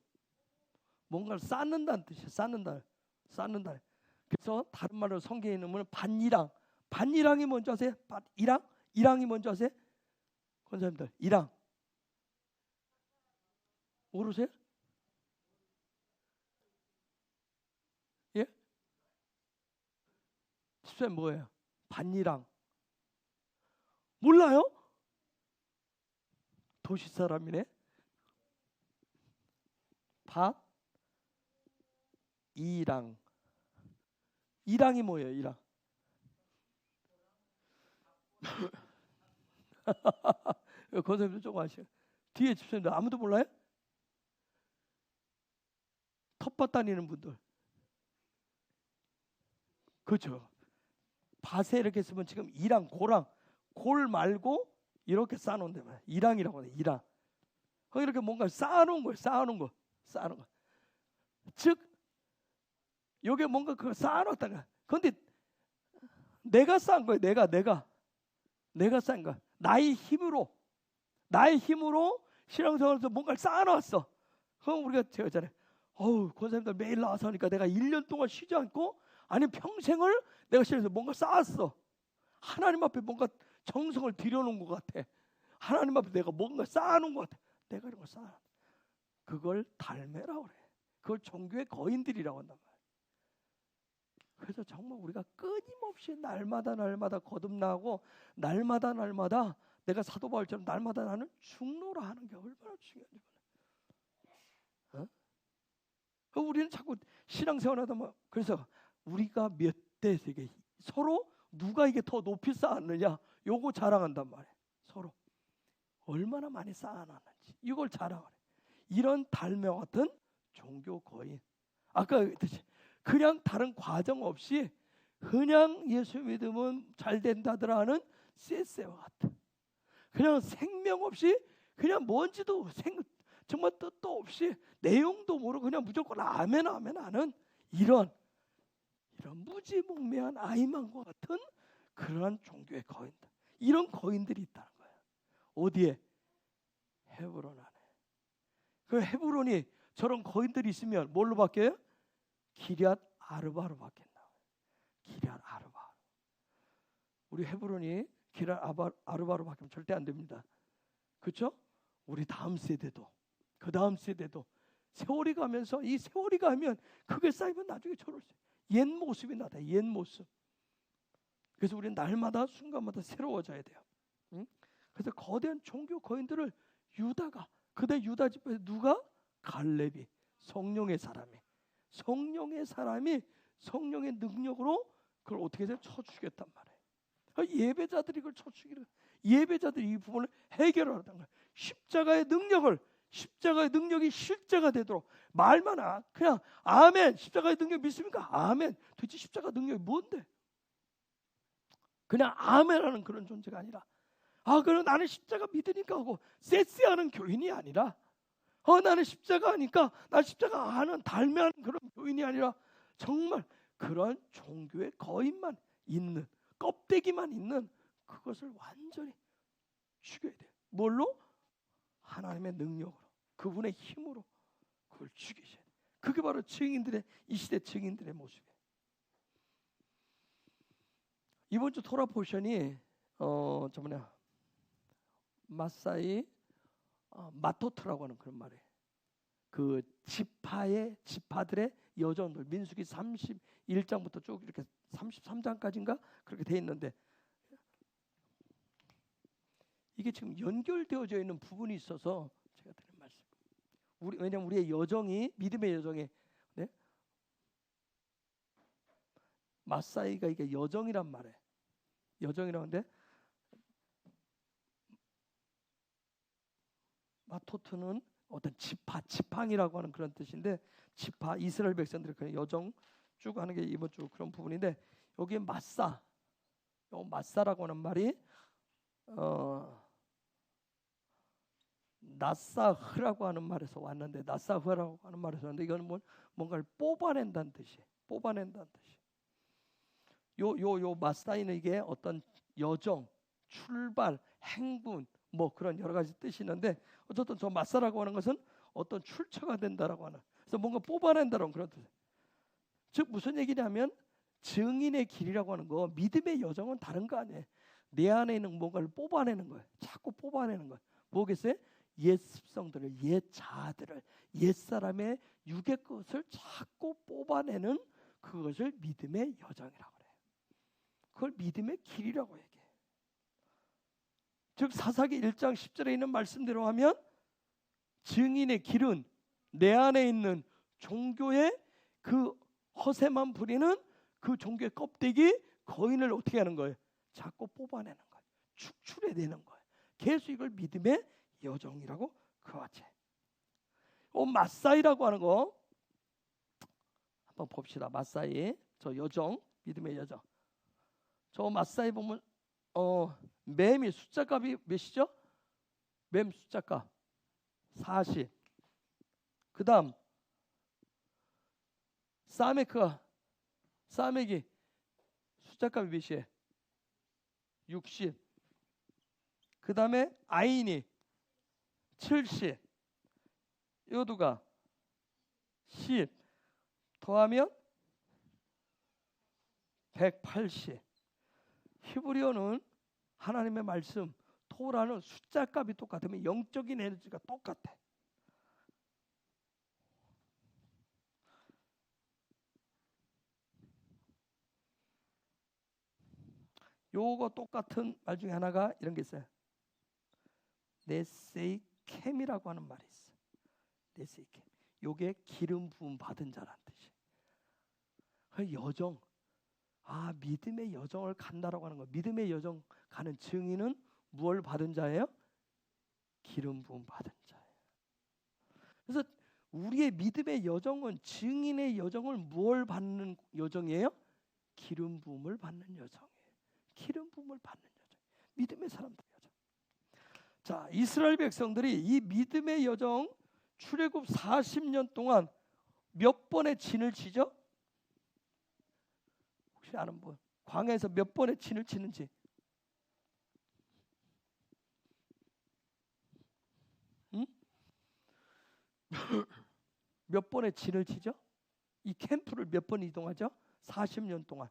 뭔가를 쌓는다는 뜻이에요. 쌓는다. 그래서 다른 말로 성경에 있는 반이랑. 반이랑이 뭔지 아세요? 반이랑? 이랑이 뭔지 아세요? 권사님들, 이랑 모르세요? 예? 집사님 뭐예요? 반이랑 몰라요? 도시 사람이네. 이랑. 이랑이 뭐예요? 이랑. 권사님들 조금 아시죠? 뒤에 집사님들 아무도 몰라요? 텃밭 다니는 분들. 그렇죠. 밭에 이렇게 쓰면 지금 이랑 고랑 골 말고 이렇게 쌓아놓은 데만 이랑이라고 해요. 이랑. 이렇게 뭔가 쌓아놓은 거예요. 쌓아놓은 거. 즉 요게 뭔가 그걸 쌓아놨다가 그런데 내가 쌓은 거예요. 내가 쌓은 거야. 나의 힘으로 신앙생활에서 뭔가를 쌓아놨어. 그럼 우리가 제가 전에 권사님들 매일 나와서 하니까 내가 1년 동안 쉬지 않고 아니 평생을 내가 신앙에서 뭔가 쌓았어. 하나님 앞에 뭔가 정성을 들여놓은 것 같아. 하나님 앞에 내가 뭔가 쌓아놓은 것 같아. 내가 이런 걸 쌓아. 그걸 달매라고 그래. 그걸 종교의 거인들이라고 한단 말이야. 그래서 정말 우리가 끊임없이 날마다 거듭나고 날마다 내가 사도 바울처럼 날마다 나는 중노라 하는 게 얼마나 중요한지 몰라. 우리는 자꾸 신앙생활하다 그래서 우리가 몇 대에서 이게 서로 누가 이게 더 높이 쌓았느냐 요거 자랑한단 말이에요. 서로 얼마나 많이 쌓아놨는지 이걸 자랑하래. 이런 달매와 같은 종교 거인. 아까 그랬듯이 그냥 다른 과정 없이 그냥 예수 믿으면 잘 된다더라 하는 쎄쎄와 같은 그냥 생명 없이 그냥 뭔지도 정말 뜻도 없이 내용도 모르고 그냥 무조건 아멘 하는 이런 무지몽매한 아이만과 같은 그러한 종교의 거인들. 이런 거인들이 있다는 거예요. 어디에? 헤브론 안에. 그 헤브론이 저런 거인들이 있으면 뭘로 바뀌어요? 기럇 아르바로 바뀐다. 기럇 아르바. 우리 헤브론이 기럇 아르바로 바뀌면 절대 안 됩니다. 그렇죠? 우리 다음 세대도 그 다음 세대도 세월이 가면서 이 세월이 가면 그게 쌓이면 나중에 저럴 옛 모습이 나다. 옛 모습. 그래서 우리는 날마다 순간마다 새로워져야 돼요. 응? 그래서 거대한 종교 거인들을 유다가 그때 유다 집에서 누가? 갈렙이 성령의 사람이 성령의 능력으로 그걸 어떻게 해서 쳐주겠단 말이에요. 예배자들이 그걸 쳐주기를 예배자들이 이 부분을 해결하는 거예요. 십자가의 능력이 실제가 되도록 말만 그냥 아멘, 십자가의 능력 믿습니까? 아멘. 도대체 십자가 능력이 뭔데? 그냥 아멘하는 그런 존재가 아니라, 그럼 나는 십자가 믿으니까 하고 쎄쎄하는 교인이 아니라, 나는 십자가 하니까 나 십자가 하는 달매하는 그런 교인이 아니라, 정말 그런 종교의 거인만 있는, 껍데기만 있는 그것을 완전히 죽여야 돼요. 뭘로? 하나님의 능력으로, 그분의 힘으로 그걸 죽이셔야 돼요. 그게 바로 이 시대 증인들의 모습이에요. 이번 주 토라 포션이 마사이 마토트라고 하는 그런 말이에요. 그 지파들의 여정들, 민수기 31장부터 쭉 이렇게 33장까지인가 그렇게 돼 있는데, 이게 지금 연결되어져 있는 부분이 있어서 제가 드리는 말씀. 왜냐하면 우리의 여정이, 믿음의 여정에, 네? 마사이가 이게 여정이란 말이에요. 여정이라는데, 마토트는 어떤 지팡이라고 하는 그런 뜻인데, 이스라엘 백성들의 그 여정 쭉 하는 게 이번 주 그런 부분인데, 여기에 마사라고 하는 말이 나사흐라고 하는 말에서 왔는데, 나사흐라고 하는 말에서 왔는데, 이거는 뭔가를 뽑아낸다는 뜻이에요. 뽑아낸다는 뜻이. 요 마사이는 이게 어떤 여정, 출발, 행군, 그런 여러 가지 뜻이 있는데, 어쨌든 저 마사라고 하는 것은 어떤 출처가 된다라고 하는, 그래서 뭔가 뽑아낸다라는 그런 뜻. 즉 무슨 얘기냐면, 증인의 길이라고 하는 거, 믿음의 여정은 다른 거 아니에요. 내 안에 있는 뭔가를 뽑아내는 거예요. 자꾸 뽑아내는 거예요. 뭐겠어요? 옛 습성들을, 옛 자아들을, 옛 사람의 육의 것을 자꾸 뽑아내는 그것을 믿음의 여정이라고 그래요. 그걸 믿음의 길이라고 얘기해요. 즉 사사기 1장 10절에 있는 말씀대로 하면, 증인의 길은 내 안에 있는 종교의 그 허세만 부리는 그 종교의 껍데기 거인을 어떻게 하는 거예요? 자꾸 뽑아내는 거예요. 축출해내는 거예요. 계속 이걸 믿음의 여정이라고 그와 같이. 마사이라고 하는 거 한번 봅시다. 마사이, 저 여정, 믿음의 여정. 저 마사이 보면 맴이 숫자값이 몇이죠? 맴 숫자값 40. 그 다음 싸메기 숫자값이 몇이에요? 60. 그 다음에 아인이 70. 요두가 10. 더하면 180. 히브리어는 하나님의 말씀, 토라는 숫자값이 똑같으면 영적인 에너지가 똑같아. 요거 똑같은 말 중에 하나가 이런 게 있어요. 네세이켐이라고 하는 말이 있어. 네세이켐. 요게 기름 부음 받은 자라는 뜻이에요. 그 여정, 믿음의 여정을 간다라고 하는 거. 믿음의 여정 가는 증인은 무엇을 받은 자예요? 기름 부음 받은 자예요. 그래서 우리의 믿음의 여정은, 증인의 여정을 무엇을 받는 여정이에요? 기름 부음을 받는 여정이에요. 기름 부음을 받는 여정. 믿음의 사람들 여정. 자, 이스라엘 백성들이 이 믿음의 여정 출애굽 40년 동안 몇 번의 진을 치죠? 혹시 아는 분? 광야에서 몇 번의 진을 치는지? 응? 몇 번의 진을 치죠? 이 캠프를 몇 번 이동하죠? 40년 동안.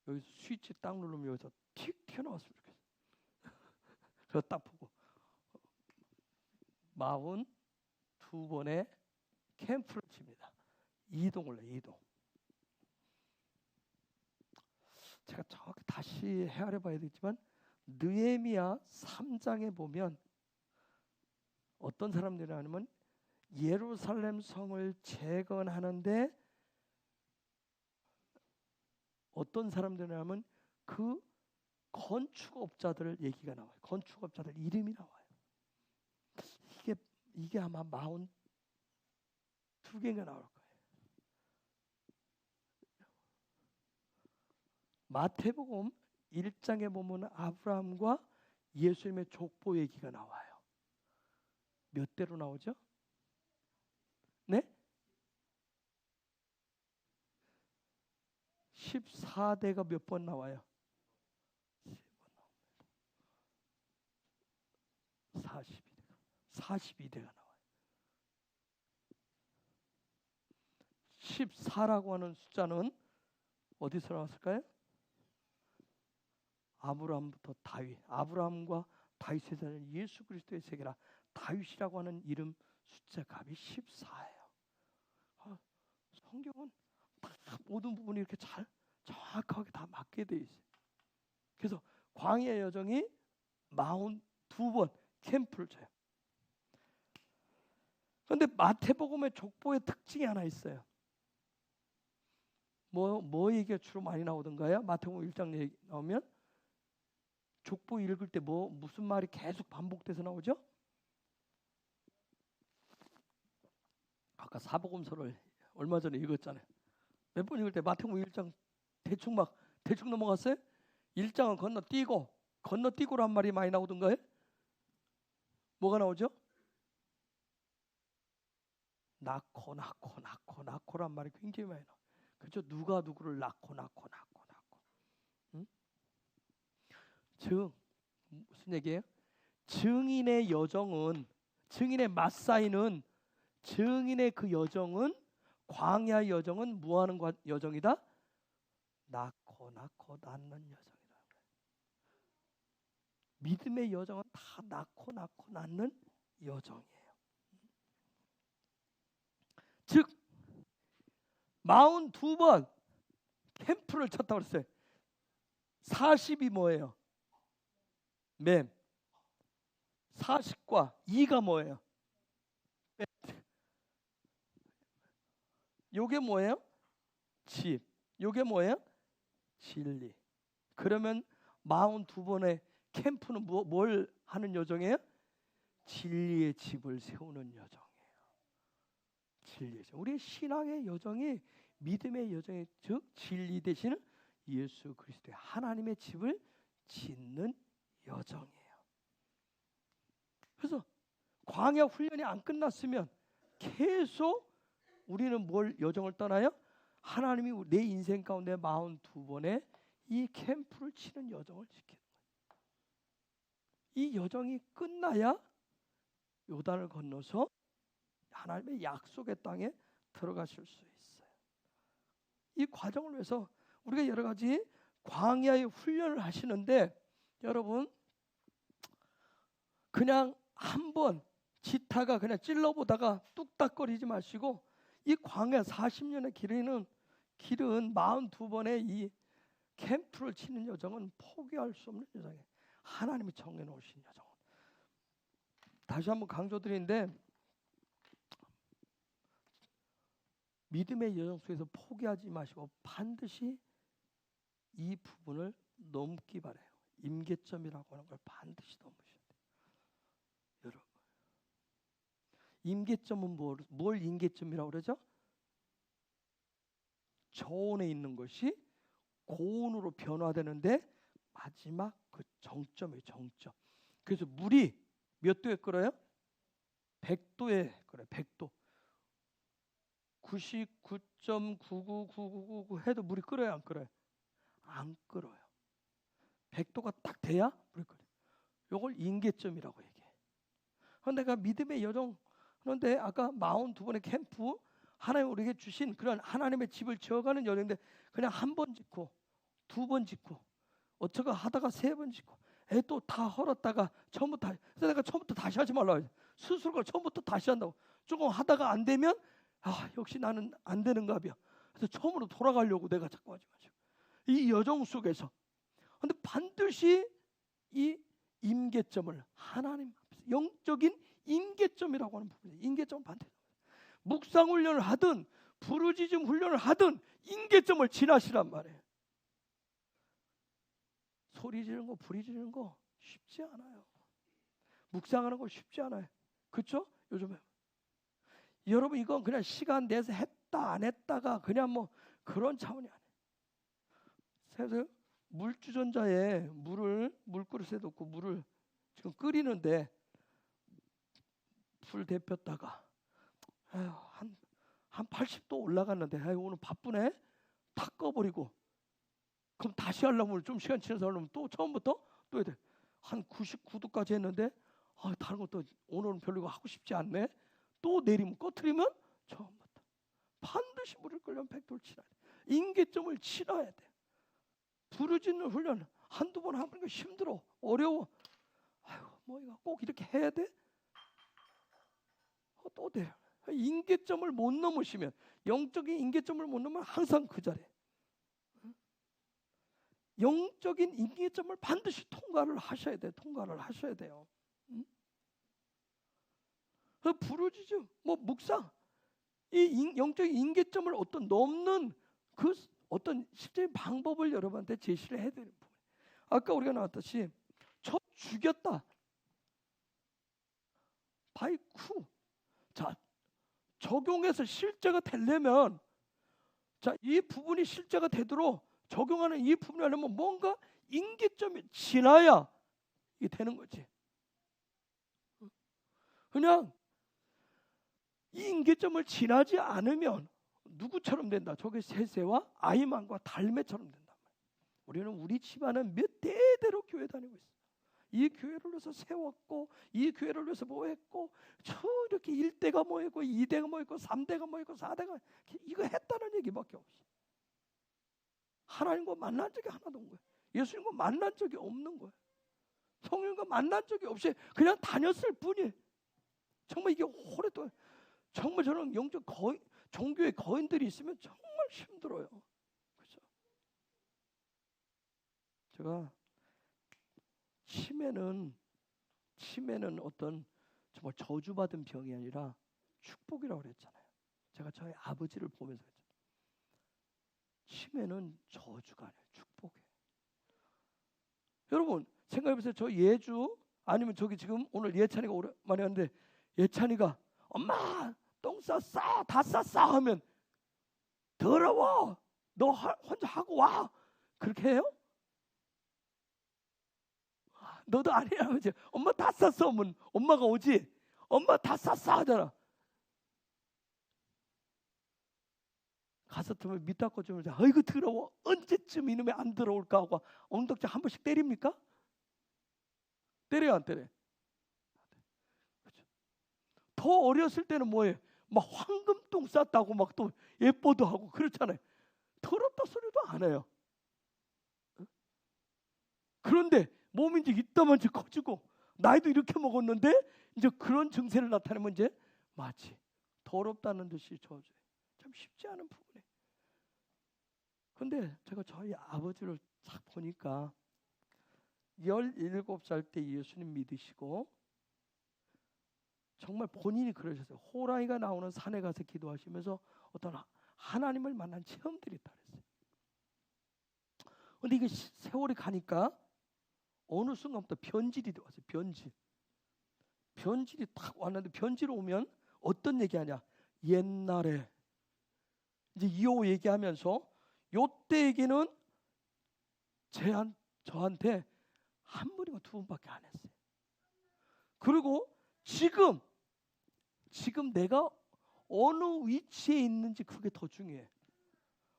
여기서 스위치 딱 누르면 여기서 틱 튀어나왔으면 좋겠어. 그거 딱 보고 42번의 캠프를 칩니다. 이동을 해, 이동. 제가 정확히 다시 헤아려 봐야 되겠지만, 느헤미야 3장에 보면 어떤 사람들이 하냐면, 예루살렘 성을 재건하는데 어떤 사람들이냐면 그 건축업자들 얘기가 나와요. 건축업자들 이름이 나와요. 이게 아마 42개가 나올 거예요. 마태복음 1장에 보면 아브라함과 예수님의 족보 얘기가 나와요. 몇 대로 나오죠? 네? 14대가 몇 번 나와요? 42대가 나와요. 14라고 하는 숫자는 어디서 나왔을까요? 아브라함부터 다윗, 아브라함과 다윗의 자는 예수 그리스도의 세계라. 다윗이라고 하는 이름 숫자 값이 14예요. 성경은 다 모든 부분이 이렇게 잘 정확하게 다 맞게 돼 있어요. 그래서 광야 여정이 42번 캠프를 쳐요. 그런데 마태복음의 족보의 특징이 하나 있어요. 뭐 얘기가 주로 많이 나오던가요? 마태복음 1장 얘기 나오면 족보 읽을 때 무슨 말이 계속 반복돼서 나오죠? 아까 사복음서를 얼마 전에 읽었잖아요. 몇 번 읽을 때 마태복음 1장 대충 넘어갔어요? 1장은 건너뛰고란 말이 많이 나오던가요? 뭐가 나오죠? 낳고란 말이 굉장히 많이 나와요. 그렇죠? 누가 누구를 낳고. 응? 즉 무슨 얘기예요? 증인의 맞사이는 증인의 그 여정은 광야 여정은 뭐하는 여정이다? 낳고 낳는 여정이다. 믿음의 여정은 다 낳고 낳는 여정이에요. 즉 42번 캠프를 쳤다고 그랬어요. 40이 뭐예요? 맴. 40과 2가 뭐예요? 요게 뭐예요? 집. 요게 뭐예요? 진리. 그러면 42번의 캠프는 뭘 하는 여정이에요? 진리의 집을 세우는 여정이에요. 진리의 여정. 우리의 신앙의 여정이 믿음의 여정이 즉 진리 되시는 예수 그리스도의 하나님의 집을 짓는 여정이에요. 그래서 광야 훈련이 안 끝났으면 계속 우리는 뭘 여정을 떠나요? 하나님이 내 인생 가운데 42번의 이 캠프를 치는 여정을 지키는 거예요. 이 여정이 끝나야 요단을 건너서 하나님의 약속의 땅에 들어가실 수 있어요. 이 과정을 위해서 우리가 여러 가지 광야의 훈련을 하시는데 여러분 그냥 한번 지타가 그냥 찔러보다가 뚝딱거리지 마시고 이 광야 40년의 길은 42번의 이 캠프를 치는 여정은 포기할 수 없는 여정이에요. 하나님이 정해놓으신 여정. 다시 한번 강조드리는데 믿음의 여정 속에서 포기하지 마시고 반드시 이 부분을 넘기 바라요. 임계점이라고 하는 걸 반드시 넘으셔야 돼요. 여러분, 임계점은 뭘 임계점이라고 그러죠? 저온에 있는 것이 고온으로 변화되는데 마지막 그 정점이에요. 정점. 그래서 물이 몇 도에 끓어요? 100도에 끓어요. 100도. 99.99999 해도 물이 끓어요? 안 끓어요? 안 끓어요. 100도가 딱 돼야 물이 끓어요. 이걸 임계점이라고 얘기해. 그런데 내가 믿음의 여정 그런데 아까 42번의 캠프 하나님 우리에게 주신 그런 하나님의 집을 지어가는 여정인데 그냥 한 번 짓고 2번 짓고 어쩌가 하다가 3번 짓고 또 다 헐었다가 처음부터 그래서 내가 처음부터 다시 하지 말라고 해요. 스스로가 처음부터 다시 한다고. 조금 하다가 안 되면 역시 나는 안 되는가 봐요. 그래서 처음으로 돌아가려고 내가 자꾸 하지 마시고 이 여정 속에서 근데 반드시 이 임계점을 하나님 앞에서 영적인 임계점이라고 하는 부분이에요. 임계점은 반드시 묵상 훈련을 하든 부르짖음 훈련을 하든 임계점을 지나시란 말이에요. 소리 지르는 거, 부리 지르는 거 쉽지 않아요. 묵상하는 거 쉽지 않아요. 그렇죠? 요즘에 여러분 이건 그냥 시간 내서 했다 안 했다가 그냥 뭐 그런 차원이 아니에요. 그래서 물주전자에 물그릇에 넣고 물을 지금 끓이는데 불 데폈다가 한 80도 올라갔는데 오늘 바쁘네 탁 꺼버리고 그럼 다시 하려면 좀 시간 지나서 하려면 또 처음부터 또 해야 돼. 한 99도까지 했는데 다른 것도 오늘은 별로 하고 싶지 않네. 또 내리면 꺼트리면 처음부터 반드시 물을 끓이면 100도를 치러야 돼. 임계점을 치러야 돼. 부르짖는 훈련 한두 번 하는 거 힘들어 어려워. 뭐 이거 꼭 이렇게 해야 돼? 또 돼. 임계점을 못 넘으시면 영적인 임계점을 못 넘으면 항상 그 자리에 영적인 임계점을 반드시 통과를 하셔야 돼. 통과를 하셔야 돼요. 부르짖음, 뭐 묵상, 이 영적인 임계점을 어떤 넘는 그 어떤 실제의 방법을 여러분한테 제시를 해드리는 부분. 아까 우리가 나왔듯이 저 죽였다. 바이쿠. 자, 적용해서 실제가 되려면 이 부분이 실제가 되도록 적용하는 이 부분을 하려면 뭔가 임계점이 지나야 이게 되는 거지. 그냥 이 임계점을 지나지 않으면 누구처럼 된다. 저게 세세와 아이만과 달매처럼 된단 말이야. 우리는 우리 집안은 몇 대대로 교회 다니고 있어. 이 교회를 위해서 세웠고 이 교회를 위해서 뭐 했고 저 이렇게 1대가 뭐 했고 2대가 뭐 했고 3대가 뭐 했고 4대가 이거 했다는 얘기밖에 없어. 하나님과 만난 적이 하나도 없는 거야. 예수님과 만난 적이 없는 거야. 성령과 만난 적이 없이 그냥 다녔을 뿐이에요. 정말 이게 오랫동안 정말 저는 영적 종교의 거인들이 있으면 정말 힘들어요. 그렇죠? 제가 치매는 어떤 정말 저주받은 병이 아니라 축복이라고 그랬잖아요. 제가 저희 아버지를 보면서 그랬잖아요. 치매는 저주가 아니라 축복이에요. 여러분 생각해보세요. 저 예주 아니면 저기 지금 오늘 예찬이가 오랜만에 왔는데 예찬이가 엄마 똥 쌌어 다 쌌어 하면 더러워 너 혼자 하고 와 그렇게 해요? 너도 아니야 이제 엄마 다 쌌어 하면 엄마가 오지 엄마 다 쌌어 하잖아. 가서 들으면 밑 닦고 좀 아이고 더러워 언제쯤 이놈이 안 들어올까 하고 엉덩이 한 번씩 때립니까? 때려요 안 때려요? 그렇죠? 더 어렸을 때는 뭐예요? 막 황금똥 쌌다고 막 또 예뻐도 하고 그렇잖아요. 더럽다 소리도 안 해요. 그런데 몸이 이제 이따만치 커지고 나이도 이렇게 먹었는데 이제 그런 증세를 나타내면 이제 마치 더럽다는 듯이 저주해. 참 쉽지 않은 부분이에요. 근데 제가 저희 아버지를 딱 보니까 17살 때 예수님 믿으시고 정말 본인이 그러셨어요. 호랑이가 나오는 산에 가서 기도하시면서 어떤 하나님을 만난 체험들이 있다 그랬어요. 근데 이게 세월이 가니까 어느 순간부터 변질이 왔어요. 변질이 딱 왔는데 변질 오면 어떤 얘기하냐? 옛날에 이제 이호 얘기하면서 요때 얘기는 저한테 한 번이고 두 번밖에 안 했어요. 그리고 지금 내가 어느 위치에 있는지 그게 더 중요해.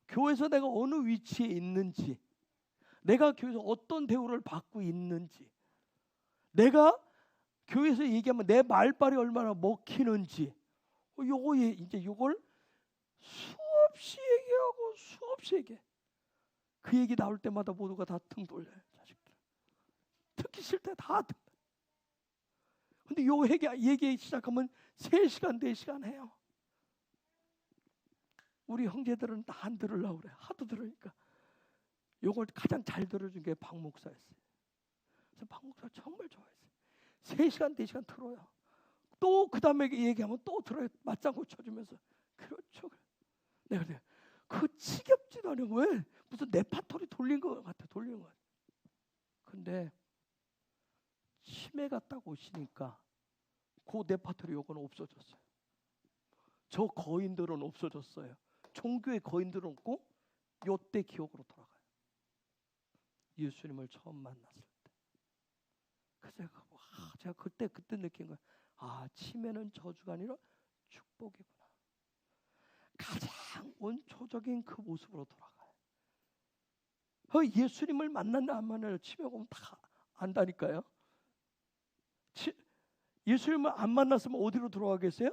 교회에서 내가 어느 위치에 있는지, 내가 교회에서 어떤 대우를 받고 있는지, 내가 교회에서 얘기하면 내 말발이 얼마나 먹히는지, 요걸 수없이 얘기하고 수없이 얘기해. 그 얘기 나올 때마다 모두가 다 등 돌려요. 자식들. 듣기 싫대 다 듣. 근데 요 얘기 시작하면 3시간 4시간 해요. 우리 형제들은 다 안 들으려고 그래. 하도 들으니까. 요걸 가장 잘 들어준 게 박 목사였어요. 그래서 박 목사 정말 좋아했어요. 3시간 4시간 들어요. 또 그 다음에 얘기하면 또 들어요. 맞장구 쳐주면서. 그렇죠. 내가 그래. 그 지겹지도 않아요. 왜? 무슨 레파토리 돌린 것 같아. 돌리는 것 같아. 근데 치매가 딱 오시니까 그 레파토리 요거는 없어졌어요. 저 거인들은 없어졌어요. 종교의 거인들은 없고 요때 기억으로 돌아가요. 예수님을 처음 만났을 때. 그래서 제가 그때 느낀 거예요. 아, 치매는 저주가 아니라 축복이구나. 가장 원초적인 그 모습으로 돌아가요. 예수님을 만났나 안 만나나 치매가 오면 다 안다니까요. 예수님을 안 만났으면 어디로 돌아가겠어요?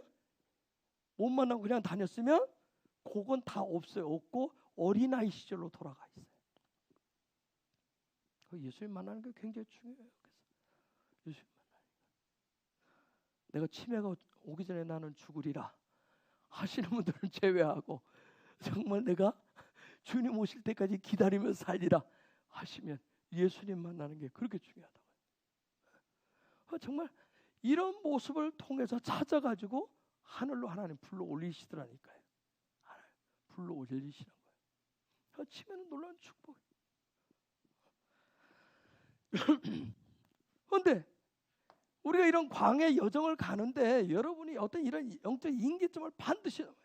못 만나고 그냥 다녔으면 그건 다 없어요. 없고 어린아이 시절로 돌아가 있어요. 예수님 만나는 게 굉장히 중요해요. 그래서 예수님 만나는 거. 내가 치매가 오기 전에 나는 죽으리라 하시는 분들은 제외하고 정말 내가 주님 오실 때까지 기다리며 살리라 하시면 예수님 만나는 게 그렇게 중요하다고요. 정말 이런 모습을 통해서 찾아가지고 하늘로 하나님 불러 올리시더라니까요. 불러 올리시는 거예요. 치매는 놀라운 축복이에요. 그런데 우리가 이런 광야 여정을 가는데 여러분이 어떤 이런 영적 인계점을 반드시 넘어요.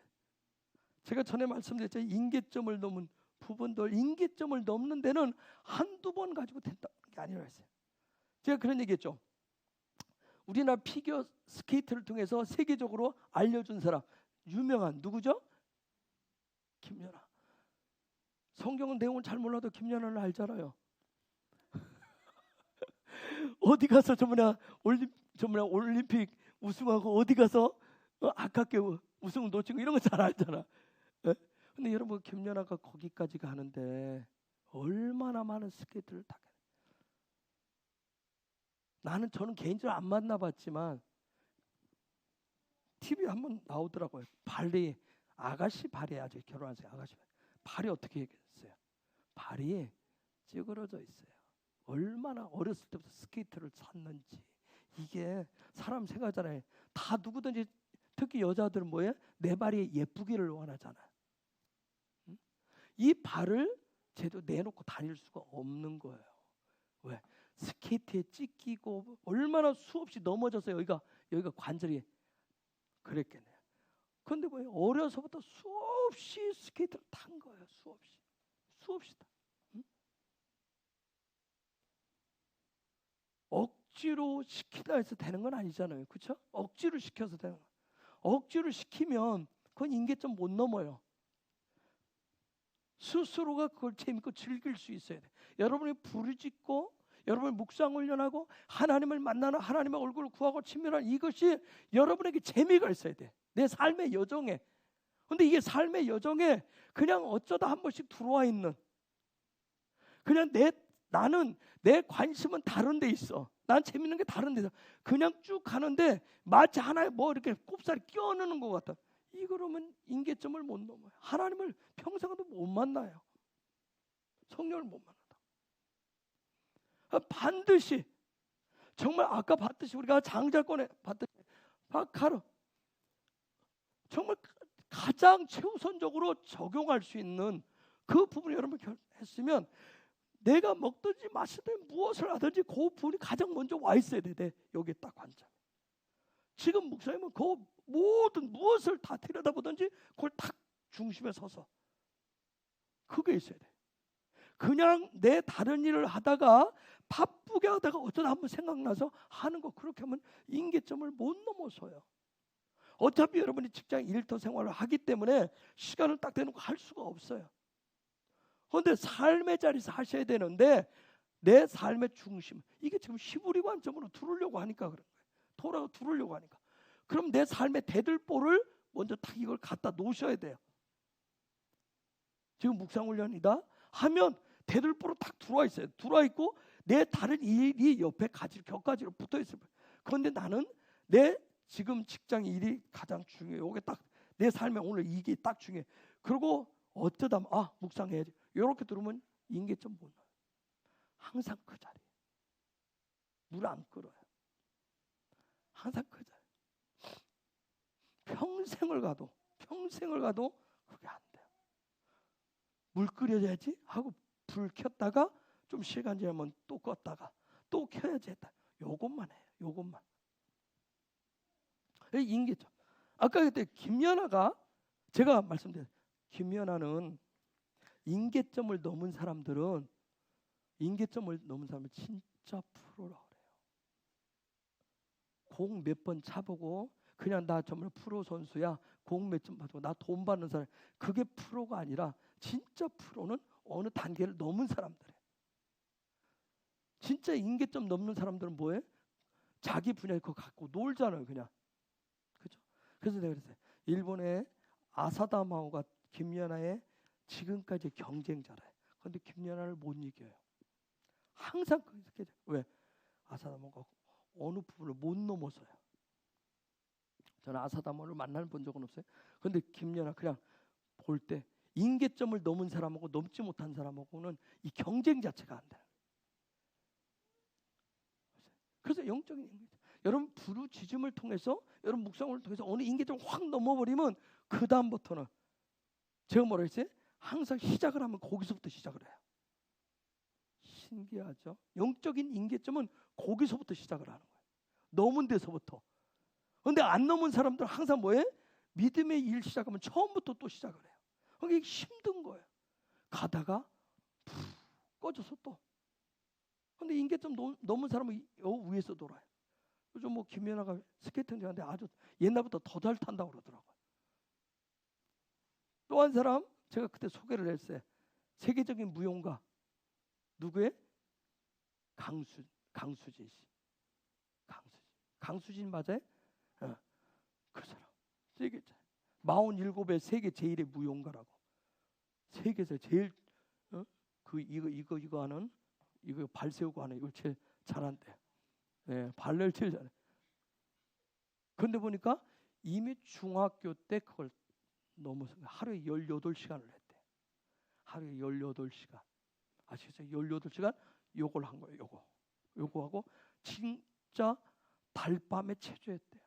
제가 전에 말씀드렸죠. 인계점을 넘은 부분들, 인계점을 넘는 데는 한두 번 가지고 된다는 게 아니라 했어요. 제가 그런 얘기했죠. 우리나라 피겨 스케이트를 통해서 세계적으로 알려준 사람 유명한 누구죠? 김연아. 성경은 내용을 잘 몰라도 김연아를 알잖아요. 어디 가서 올림픽 우승하고 어디 가서 아깝게 우승 놓치고 이런 거 잘 알잖아. 근데 여러분 김연아가 거기까지 가는데 얼마나 많은 스케이트를 타게. 저는 개인적으로 안 만나봤지만 TV에 한번 나오더라고요. 발이 아가씨 발이 아직 결혼하세요. 아가씨 발이 어떻게 했어요? 발이 찌그러져 있어요. 얼마나 어렸을 때부터 스케이트를 탔는지. 이게 사람 생각하잖아요. 다 누구든지 특히 여자들은 뭐예요? 내 발이 예쁘기를 원하잖아요. 이 발을 제대로 내놓고 다닐 수가 없는 거예요. 왜? 스케이트에 찢기고 얼마나 수없이 넘어져서 여기가 관절이 그랬겠네요. 그런데 뭐예요? 어려서부터 수없이 스케이트를 탄 거예요. 수없이 다. 억지로 시키다 해서 되는 건 아니잖아요. 그렇죠? 억지로 시켜서 되는 거. 억지로 시키면 그건 인계점 못 넘어요. 스스로가 그걸 재밌고 즐길 수 있어야 돼. 여러분이 부르짖고 여러분이 묵상 훈련하고 하나님을 만나는 하나님의 얼굴을 구하고 친밀한 이것이 여러분에게 재미가 있어야 돼. 내 삶의 여정에. 근데 이게 삶의 여정에 그냥 어쩌다 한 번씩 들어와 있는, 그냥 나는 내 관심은 다른 데 있어. 난 재밌는 게 다른 데서 그냥 쭉 가는데 마치 하나에 뭐 이렇게 꼽사리 끼워넣는 것 같아. 이거라면 인계점을 못 넘어요. 하나님을 평생도 못 만나요. 성령을 못 만난다. 반드시 정말 아까 봤듯이 우리가 장자권에 봤듯이 바카르 정말 가장 최우선적으로 적용할 수 있는 그 부분을 여러분 했으면 내가 먹든지 마시든 무엇을 하든지 그 부분이 가장 먼저 와 있어야 돼. 여기 딱 관점. 지금 목사님은 그 모든 무엇을 다 들여다보든지 그걸 딱 중심에 서서 그게 있어야 돼. 그냥 내 다른 일을 하다가 바쁘게 하다가 어쩌다 한번 생각나서 하는 거, 그렇게 하면 인계점을 못 넘어서요. 어차피 여러분이 직장 일터 생활을 하기 때문에 시간을 딱 대놓고 할 수가 없어요. 그런데 삶의 자리에서 하셔야 되는데 내 삶의 중심, 이게 지금 시부리 관점으로 두르려고 하니까 그런 거예요. 돌아가 두르려고 하니까. 그럼 내 삶의 대들보를 먼저 딱 이걸 갖다 놓으셔야 돼요. 지금 묵상훈련이다 하면 대들보로 딱 들어와 있어요. 들어와 있고 내 다른 일이 옆에 곁가지로 붙어 있어요. 그런데 나는 내 지금 직장 일이 가장 중요해요. 이게 딱 내 삶에 오늘 이게 딱 중요해. 그리고 어쩌다 묵상해야지. 이렇게 들으면 인계점 못 나요. 항상 그 자리에 물 안 끓어요. 항상 그 자리에. 평생을 가도 그게 안 돼요. 물 끓여야지 하고 불 켰다가 좀 시간 지나면 또 껐다가 또 켜야지 했다. 요것만 해요. 요것만. 인계점. 아까 그때 김연아가 제가 말씀드린 김연아는 인계점을 넘은 사람은 진짜 프로라 그래요. 공 몇 번 차보고 그냥 나 정말 프로 선수야. 공 몇 점 받고 나 돈 받는 사람. 그게 프로가 아니라 진짜 프로는 어느 단계를 넘은 사람들이에요. 진짜 인계점 넘는 사람들은 뭐해? 자기 분야에 그거 갖고 놀잖아요. 그냥. 그죠? 그래서 내가 그랬어요. 일본의 아사다마오가 김연아의 지금까지 경쟁자래. 그런데 김연아를 못 이겨요. 항상 그렇게 왜? 아사다마오가 어느 부분을 못 넘어서요. 저는 아사다마오를 만나 본 적은 없어요. 그런데 김연아 그냥 볼 때 인계점을 넘은 사람하고 넘지 못한 사람하고는 이 경쟁 자체가 안 돼요. 그래서 영적인 인계점. 여러분 부르짖음을 통해서 여러분 묵상을 통해서 어느 인계점을 확 넘어버리면 그 다음부터는 제가 뭐라 했어요? 항상 시작을 하면 거기서부터 시작을 해요. 신기하죠? 영적인 인계점은 거기서부터 시작을 하는 거예요. 넘은 데서부터. 그런데 안 넘은 사람들은 항상 뭐예요? 믿음의 일 시작하면 처음부터 또 시작을 해요. 그게 힘든 거예요. 가다가 푹 꺼져서 또. 근데 인계점 넘은 사람은 요 위에서 돌아요. 요즘 뭐 김연아가 스케이팅 하는데 아주 옛날부터 더 잘 탄다고 그러더라고요. 또 한 사람 제가 그때 소개를 했어요. 세계적인 무용가 누구의? 강수진 씨. 강수진 맞아요? 그 사람 세계자 47의 세계 제일의 무용가라고. 세계에서 제일 이거 하는 이거 발 세우고 하는 이걸 제일 잘한대. 네, 발레를 제일 잘해. 그런데 보니까 이미 중학교 때 그걸 넘어서 하루에 18시간을 했대. 하루에 18시간. 아시겠죠? 18시간 요걸 한 거예요. 요거 하고 진짜 달밤에 체조했대요.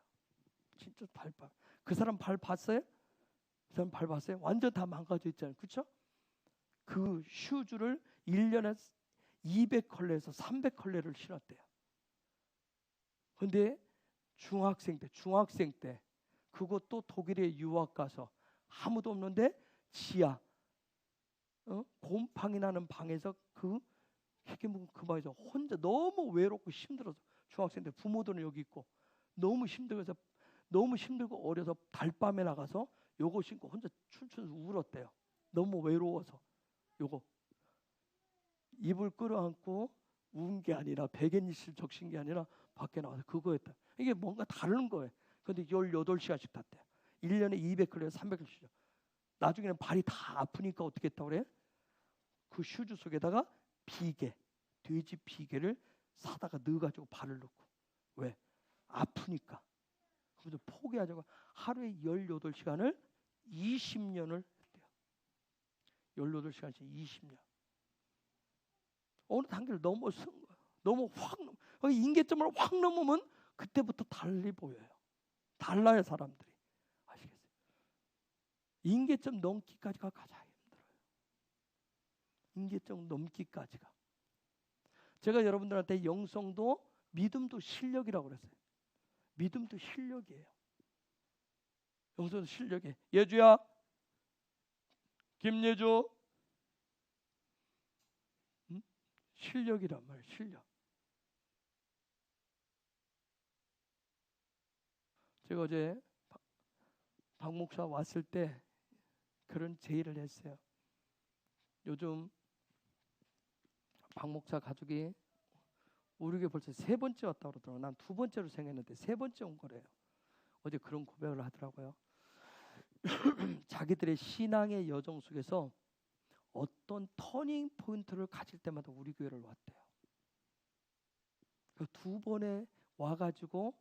진짜 달밤. 그 사람 발 봤어요? 그 사람 발 봤어요? 완전 다 망가져 있잖아요. 그렇죠? 그 슈즈를 1년에 200컬레에서 300컬레를 신었대요. 근데 중학생 때 그것도 독일에 유학 가서 아무도 없는데 지하 곰팡이 나는 방에서 그 방에서 혼자 너무 외롭고 힘들어서 중학생 때 부모들은 여기 있고 너무 힘들고 어려서 달밤에 나가서 요거 신고 혼자 춤추면서 울었대요. 너무 외로워서 요거 이불 끌어안고 운 게 아니라 베갯니를 적신 게 아니라 밖에 나와서 그거 했다. 이게 뭔가 다른 거예요. 근데 18시간씩 탔대요. 1년에 200킬로에 300킬로씩. 나중에는 발이 다 아프니까 어떻게 했다고 그래? 그 슈즈 속에다가 비계, 돼지 비계를 사다가 넣어가지고 발을 넣고. 왜? 아프니까. 그래서 포기하자고 하루에 18시간을 20년을 했대요. 18시간씩 20년. 어느 단계를 넘어선 거예요. 너무 인계점을 확 넘으면 그때부터 달리 보여요. 달라요 사람들이. 아시겠어요? 인계점 넘기까지가 가장 힘들어요. 인계점 넘기까지가. 제가 여러분들한테 영성도 믿음도 실력이라고 그랬어요. 믿음도 실력이에요. 영성도 실력이에요. 예주야, 김예주, 실력이란 말이에요. 실력. 제가 어제 박 목사 왔을 때 그런 제의를 했어요. 요즘 박 목사 가족이 우리 교회 벌써 3번째 왔다고 그러더라고요. 난 2번째로 생겼는데 3번째 온 거래요. 어제 그런 고백을 하더라고요. 자기들의 신앙의 여정 속에서 어떤 터닝 포인트를 가질 때마다 우리 교회를 왔대요. 그 2번에 와가지고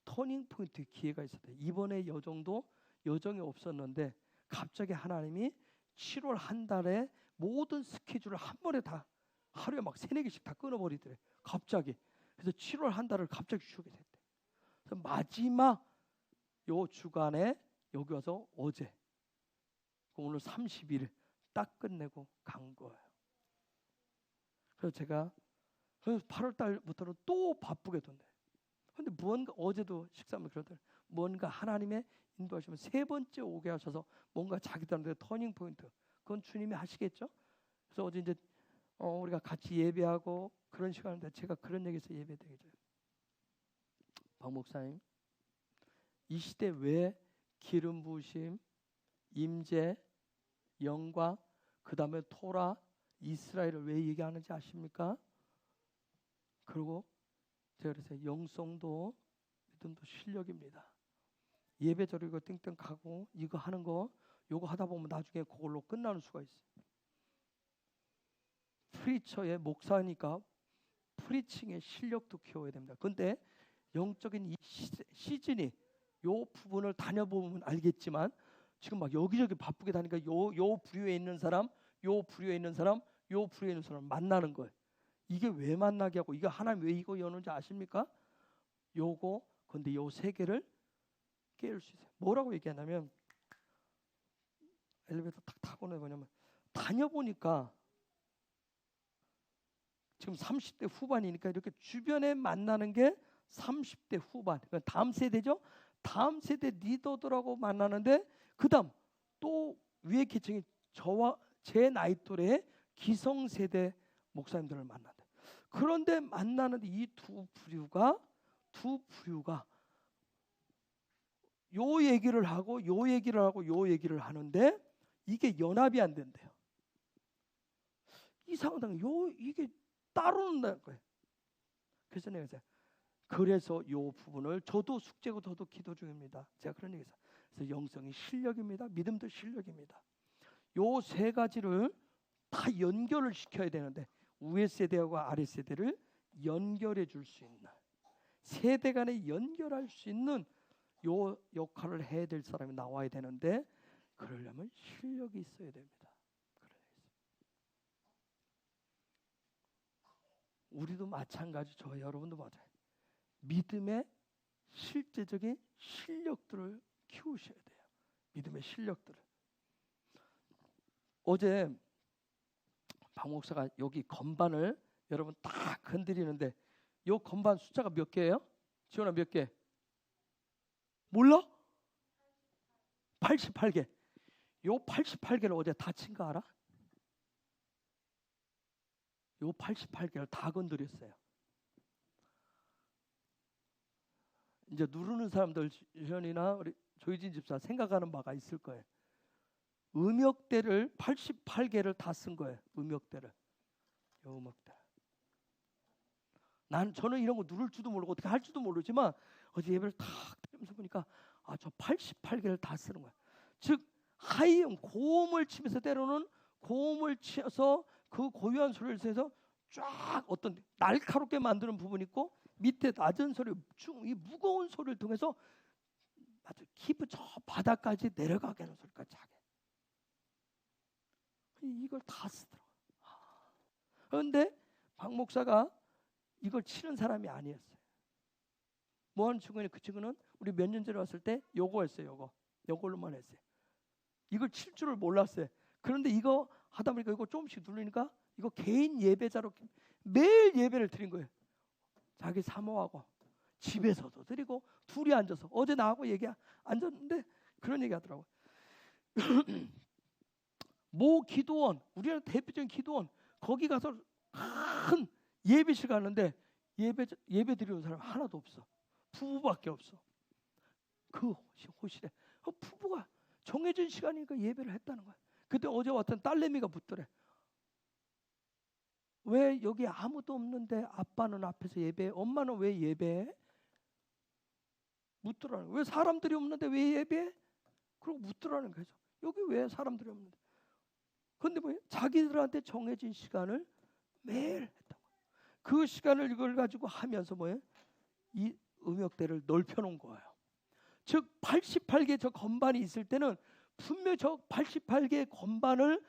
터닝 포인트 기회가 있었대요. 이번에 여정이 없었는데 갑자기 하나님이 7월 한 달에 모든 스케줄을 한 번에 다 하루에 막 3-4개씩 다 끊어버리더래. 갑자기. 그래서 7월 한 달을 갑자기 쉬게 됐대. 그래서 마지막 요 주간에 여기 와서 어제 오늘 30일 딱 끝내고 간 거예요. 그래서 제가 8월 달부터는 또 바쁘게 돈대. 근데 무언가 어제도 식사하면 그러더라고요. 뭔가 하나님의 인도하시면 세 번째 오게 하셔서 뭔가 자기들한테 터닝 포인트. 그건 주님이 하시겠죠. 그래서 어제 이제 우리가 같이 예배하고 그런 시간인데 제가 그런 얘기해서 예배드리죠. 박 목사님, 이 시대 왜 기름 부으심, 임재, 영광, 그 다음에 토라, 이스라엘을 왜 얘기하는지 아십니까? 그리고 제가 그래서 영성도 믿음도 실력입니다. 예배 드리고 띵띵 가고 이거 하는 거 요거 하다 보면 나중에 그걸로 끝나는 수가 있어요. 프리처의 목사니까 프리칭의 실력도 키워야 됩니다. 근데 영적인 이 시즌이 요 부분을 다녀보면 알겠지만 지금 막 여기저기 바쁘게 다니까 요 부류에 있는 사람, 요 부류에 있는 사람, 요 부류에 있는 사람 만나는 거예요. 이게 왜 만나게 하고 이거 하나님 왜 이거 여는지 아십니까? 요거 근데 요 세 개를 깨울 수 있어요. 뭐라고 얘기하냐면 엘리베이터 탁 타고는 뭐냐면 다녀보니까 지금 30대 후반이니까 이렇게 주변에 만나는 게 30대 후반 그러니까 다음 세대죠. 다음 세대 리더들하고 만나는데 그 다음 또 위에 계층이 저와 제 나이 또래의 기성세대 목사님들을 만난다. 그런데 만나는데 이 두 부류가 요 얘기를 하고 요 얘기를 하고 요 얘기를 하는데 이게 연합이 안 된대요. 이상하다. 이게 따로 논다는 거예요. 그래서 내가 그래서 요 부분을 저도 숙제고 저도 기도 중입니다. 제가 그런 얘기했어요. 그래서 영성이 실력입니다. 믿음도 실력입니다. 요 세 가지를 다 연결을 시켜야 되는데 위에 세대하고 아래 세대를 연결해 줄 수 있는 세대 간에 연결할 수 있는 요 역할을 해야 될 사람이 나와야 되는데 그러려면 실력이 있어야 됩니다. 우리도 마찬가지 저 여러분도 맞아요. 믿음의 실제적인 실력들을 키우셔야 돼요. 믿음의 실력들을. 어제 박 목사가 여기 건반을 여러분 딱 건드리는데 요 건반 숫자가 몇 개예요? 지원아 몇 개? 몰라? 88개. 요 88개를 어제 다 친 거 알아? 요 88개를 다 건드렸어요. 이제 누르는 사람들 현이나 우리 조희진 집사 생각하는 바가 있을 거예요. 음역대를 88개를 다 쓴 거예요. 음역대를. 요 음역대. 저는 이런 거 누를 줄도 모르고 어떻게 할 줄도 모르지만 어제 예배를 탁 들으면서 보니까 저 88개를 다 쓰는 거야. 즉 하이음 고음을 치면서 때로는 고음을 치어서 그 고유한 소리를 해서 쫙 어떤 날카롭게 만드는 부분이 있고 밑에 낮은 소리, 이 무거운 소리를 통해서 아주 깊은 저 바닥까지 내려가게 하는 소리까지 하게. 이걸 다 쓰더라고요. 그런데 박 목사가 이걸 치는 사람이 아니었어요. 뭐하는 친구는 그 친구는 우리 몇 년 전에 왔을 때 요거 했어요. 요걸로만 했어요. 이걸 칠 줄을 몰랐어요. 그런데 이거 하다 보니까 이거 조금씩 누르니까 이거 개인 예배자로 매일 예배를 드린 거예요. 자기 사모하고 집에서도 드리고 둘이 앉아서 어제 나하고 앉았는데 그런 얘기 하더라고요. 모 기도원, 우리나라 대표적인 기도원 거기 가서 큰 예배실 가는데 예배 드리는 사람 하나도 없어. 부부밖에 없어. 그 호실에 부부가 정해진 시간이니까 예배를 했다는 거야. 그때 어제 왔던 딸내미가 묻더래. 왜 여기 아무도 없는데 아빠는 앞에서 예배해? 엄마는 왜 예배해? 묻더라는 거야. 왜 사람들이 없는데 왜 예배해? 그러고 묻더라는 거죠. 여기 왜 사람들이 없는데? 근데 뭐예요? 자기들한테 정해진 시간을 매일 했던 거예요. 그 시간을 이걸 가지고 하면서 뭐예요? 이 음역대를 넓혀놓은 거예요. 즉 88개 저 건반이 있을 때는 분명히 저 88개의 건반을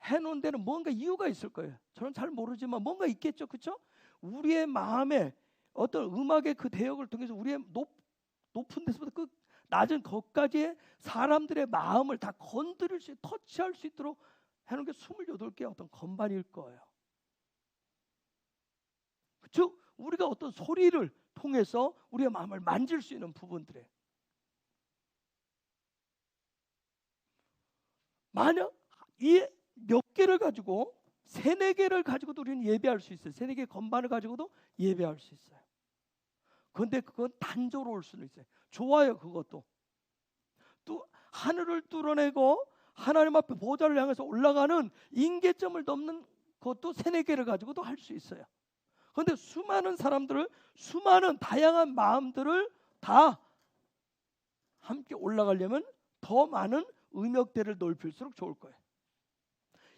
해놓은 데는 뭔가 이유가 있을 거예요. 저는 잘 모르지만 뭔가 있겠죠. 그렇죠? 우리의 마음에 어떤 음악의 그 대역을 통해서 우리의 높은 데서부터 그 낮은 것까지의 사람들의 마음을 다 건드릴 수, 터치할 수 있도록 해놓은 게 28개의 어떤 건반일 거예요. 즉 우리가 어떤 소리를 통해서 우리의 마음을 만질 수 있는 부분들에, 만약 이 몇 개를 가지고 3, 4개를 가지고도 우리는 예배할 수 있어요. 3, 4개의 건반을 가지고도 예배할 수 있어요. 그런데 그건 단조로울 수는 있어요. 좋아요. 그것도 또 하늘을 뚫어내고 하나님 앞에 보좌를 향해서 올라가는 임계점을 넘는 것도 3, 4개를 가지고도 할 수 있어요. 그런데 수많은 사람들을, 수많은 다양한 마음들을 다 함께 올라가려면 더 많은 음역대를 넓힐수록 좋을 거예요.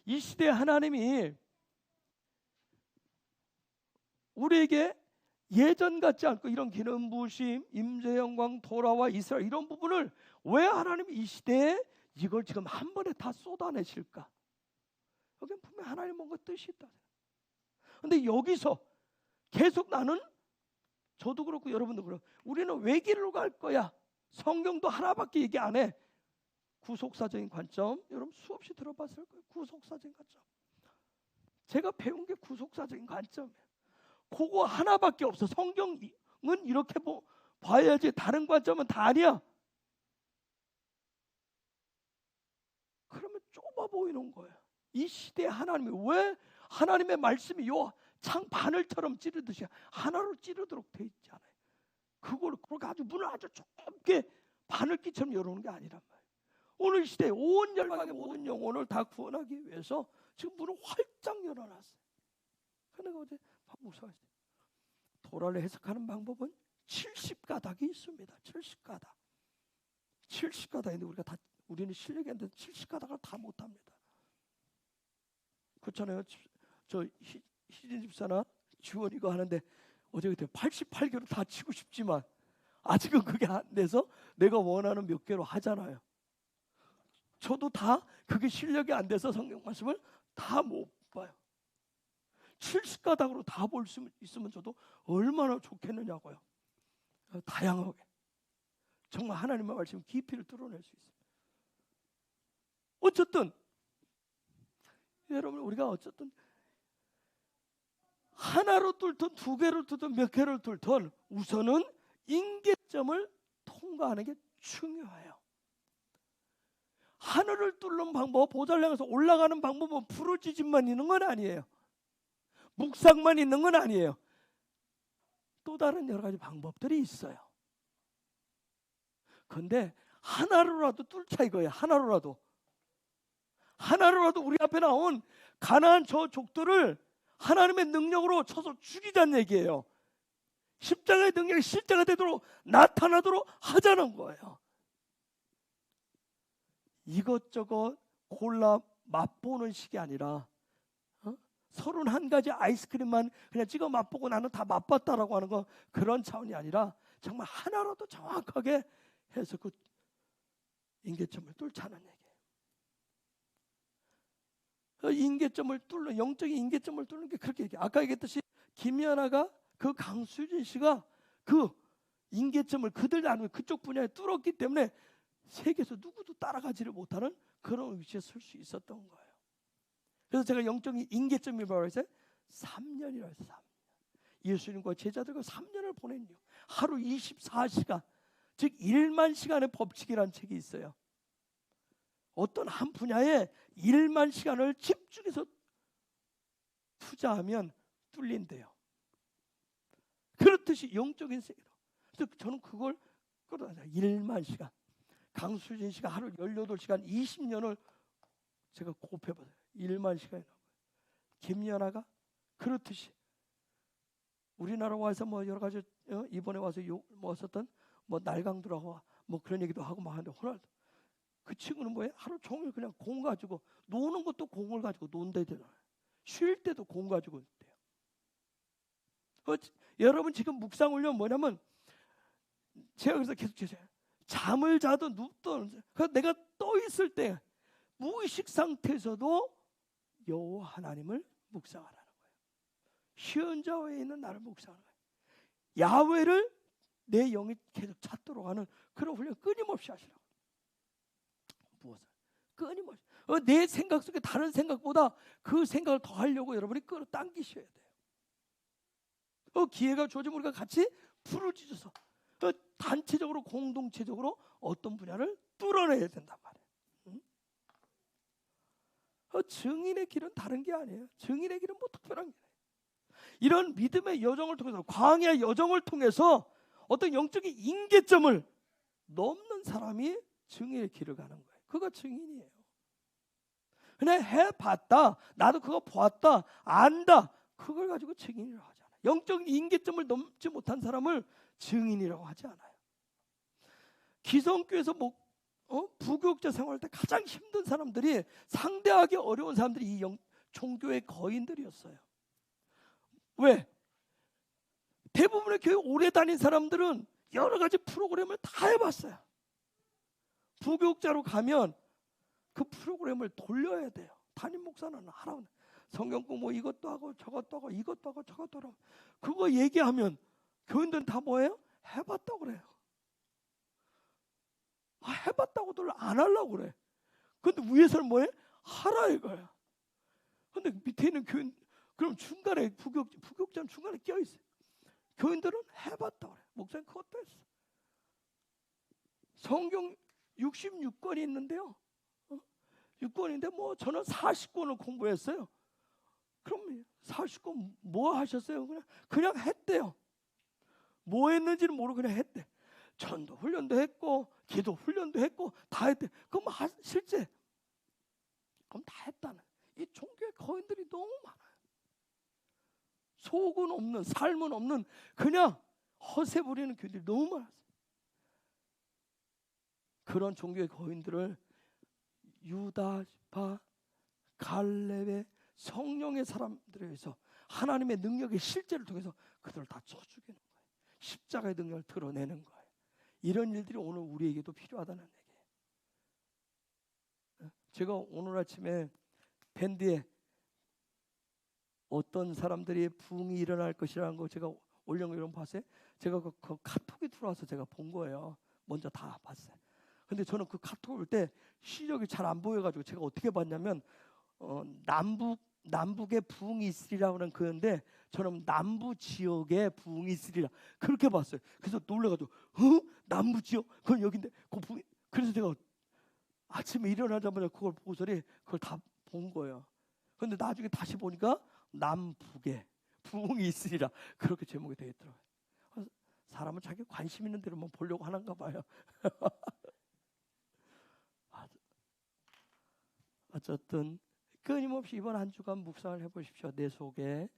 이 시대에 하나님이 우리에게 예전 같지 않고 이런 기름 부으심, 임재 영광, 도라와 이스라엘 이런 부분을 왜 하나님이 이 시대에 이걸 지금 한 번에 다 쏟아내실까? 여기는 분명히 하나님 뭔가 뜻이 있다. 그런데 여기서 계속 나는, 저도 그렇고 여러분도 그렇고, 우리는 외길로 갈 거야. 성경도 하나밖에 얘기 안 해. 구속사적인 관점, 여러분 수없이 들어봤을 거예요. 구속사적인 관점. 제가 배운 게 구속사적인 관점이에요. 그거 하나밖에 없어. 성경은 이렇게 봐야지, 다른 관점은 다 아니야. 그러면 좁아 보이는 거예요. 이 시대에 하나님이 왜, 하나님의 말씀이 요 창 바늘처럼 찌르듯이 하나로 찌르도록 돼 있잖아요. 그걸 그렇게 아주 문을 아주 좁게 바늘기처럼 열어놓은 게 아니란 말이에요. 오늘 시대에 온 열방의 모든 영혼을 다 구원하기 위해서 지금 문을 활짝 열어놨어요. 그러니까 어제 목사가 도라를 해석하는 방법은 70가닥이 있습니다. 70가닥. 70가닥인데 우리는 실력이 안 돼서 70가닥을 다 못합니다. 그렇잖아요. 저 희진 집사나 지원 이거 하는데 어제 그때 88개로 다 치고 싶지만 아직은 그게 안 돼서 내가 원하는 몇 개로 하잖아요. 저도 다 그게 실력이 안 돼서 성경 말씀을 다 못 봐요. 70가닥으로 다 볼 수 있으면 저도 얼마나 좋겠느냐고요. 다양하게. 정말 하나님의 말씀 깊이를 뚫어낼 수 있어요. 어쨌든 여러분, 우리가 어쨌든 하나로 뚫든 2개를 뚫든 몇 개를 뚫든 우선은 임계점을 통과하는 게 중요해요. 하늘을 뚫는 방법, 보좌를 향해서 올라가는 방법은 부르짖음만 있는 건 아니에요. 묵상만 있는 건 아니에요. 또 다른 여러 가지 방법들이 있어요. 그런데 하나로라도 뚫자 이거예요. 하나로라도 우리 앞에 나온 가나안 저 족들을 하나님의 능력으로 쳐서 죽이자는 얘기예요. 십자가의 능력이 실제가 되도록 나타나도록 하자는 거예요. 이것저것 골라 맛보는 식이 아니라 31가지 아이스크림만 그냥 찍어 맛보고 나는 다 맛봤다라고 하는 거, 그런 차원이 아니라 정말 하나라도 정확하게 해서 그 임계점을 뚫자는 얘기예요. 임계점을 뚫는, 영적인 임계점을 뚫는 게 그렇게 얘기해요. 아까 얘기했듯이 김연아가, 그 강수진 씨가 그 임계점을 그들 나누면 그쪽 분야에 뚫었기 때문에 세계에서 누구도 따라가지를 못하는 그런 위치에 설 수 있었던 거예요. 그래서 제가 영적인 임계점이 뭐라고 했어요? 3년이라고 했어요. 3년. 예수님과 제자들과 3년을 보낸 이유. 하루 24시간, 즉 1만 시간의 법칙이라는 책이 있어요. 어떤 한 분야에 1만 시간을 집중해서 투자하면 뚫린대요. 그렇듯이 영적인 세계로. 그래서 저는 그걸 끌어다녀요. 1만 시간. 강수진 씨가 하루 18시간 20년을 제가 곱해봤어요. 1만 시간이 나온 거예요. 김연아가 그렇듯이 우리나라 와서 뭐 여러 가지 이번에 와서 뭐 썼던 뭐 날강도라고 뭐 그런 얘기도 하고 막 하는데, 호날두 그 친구는 뭐예요? 하루 종일 그냥 공 가지고 노는 것도 공을 가지고 논대잖아요. 쉴 때도 공 가지고 있대요. 여러분 지금 묵상 훈련 뭐냐면, 제가 그래서 계속 주세요. 잠을 자든 눕든 내가 떠 있을 때 무의식 상태에서도 여호와 하나님을 묵상하라는 거예요. 현자에 있는 나를 묵상하는 거예요. 야훼를 내 영이 계속 찾도록 하는 그런 훈련 끊임없이 하시라고. 무엇을? 끊임없이. 내 생각 속에 다른 생각보다 그 생각을 더 하려고 여러분이 끌어당기셔야 돼요. 기회가 주어지면 우리가 같이 부르짖어서 단체적으로 공동체적으로 어떤 분야를 뚫어내야 된단 말이에요. 증인의 길은 다른 게 아니에요. 증인의 길은 뭐 특별한 게 아니에요. 이런 믿음의 여정을 통해서, 광야의 여정을 통해서 어떤 영적인 임계점을 넘는 사람이 증인의 길을 가는 거예요. 그거 증인이에요. 그냥 해봤다, 나도 그거 보았다, 안다, 그걸 가지고 증인이라고 하지 않아요. 영적인 임계점을 넘지 못한 사람을 증인이라고 하지 않아요. 기성교에서 부교육자 생활할 때 가장 힘든 사람들이, 상대하기 어려운 사람들이 이 종교의 거인들이었어요. 왜? 대부분의 교회 오래 다닌 사람들은 여러 가지 프로그램을 다 해봤어요. 부교육자로 가면 그 프로그램을 돌려야 돼요. 담임 목사는 하라고, 성경 공부 이것도 하고 저것도 하고 이것도 하고 저것도 하고, 그거 얘기하면 교인들은 다 뭐예요? 해봤다고 그래요. 해봤다고들 안 하려고 그래. 근데 위에서는 뭐해? 하라 이거야. 근데 밑에 있는 교인, 그럼 중간에 부교육자는 중간에 껴있어요. 교인들은 해봤다고 그래. 목사님 그것도 했어. 성경 66권이 있는데요, 6권인데 저는 40권을 공부했어요. 그럼 40권 뭐 하셨어요? 그냥 했대요. 뭐 했는지는 모르고 그냥 했대. 전도 훈련도 했고 기도 훈련도 했고 다 했대. 그럼 실제 그럼 다 했다는. 이 종교의 거인들이 너무 많아요. 속은 없는, 삶은 없는, 그냥 허세 부리는 교인들이 너무 많았어요. 그런 종교의 거인들을 유다, 지파, 갈렙의 성령의 사람들에 의해서 하나님의 능력의 실제를 통해서 그들을 다 쳐 죽이는 거예요. 십자가의 능력을 드러내는 거예요. 이런 일들이 오늘 우리에게도 필요하다는 얘기예요. 제가 오늘 아침에 밴드에 어떤 사람들이 부흥이 일어날 것이라는 거 제가 올려놓은 거 봤어요. 제가 그 카톡이 들어와서 제가 본 거예요. 먼저 다 봤어요. 근데 저는 그 카톡 올 때 시력이 잘 안 보여가지고 제가 어떻게 봤냐면 남북에 부흥이 있으리라고 하는 그건데 저는 남부 지역에 부흥이 있으리라 그렇게 봤어요. 그래서 놀래가지고 남부 지역? 그건 여긴데 그래서 제가 아침에 일어나자마자 그걸 보고서리 그걸 다 본 거예요. 근데 나중에 다시 보니까 남북에 부흥이 있으리라 그렇게 제목이 되어 있더라고요. 사람은 자기 관심 있는 대로만 보려고 하는가 봐요. 어쨌든 끊임없이 이번 한 주간 묵상을 해보십시오. 내 속에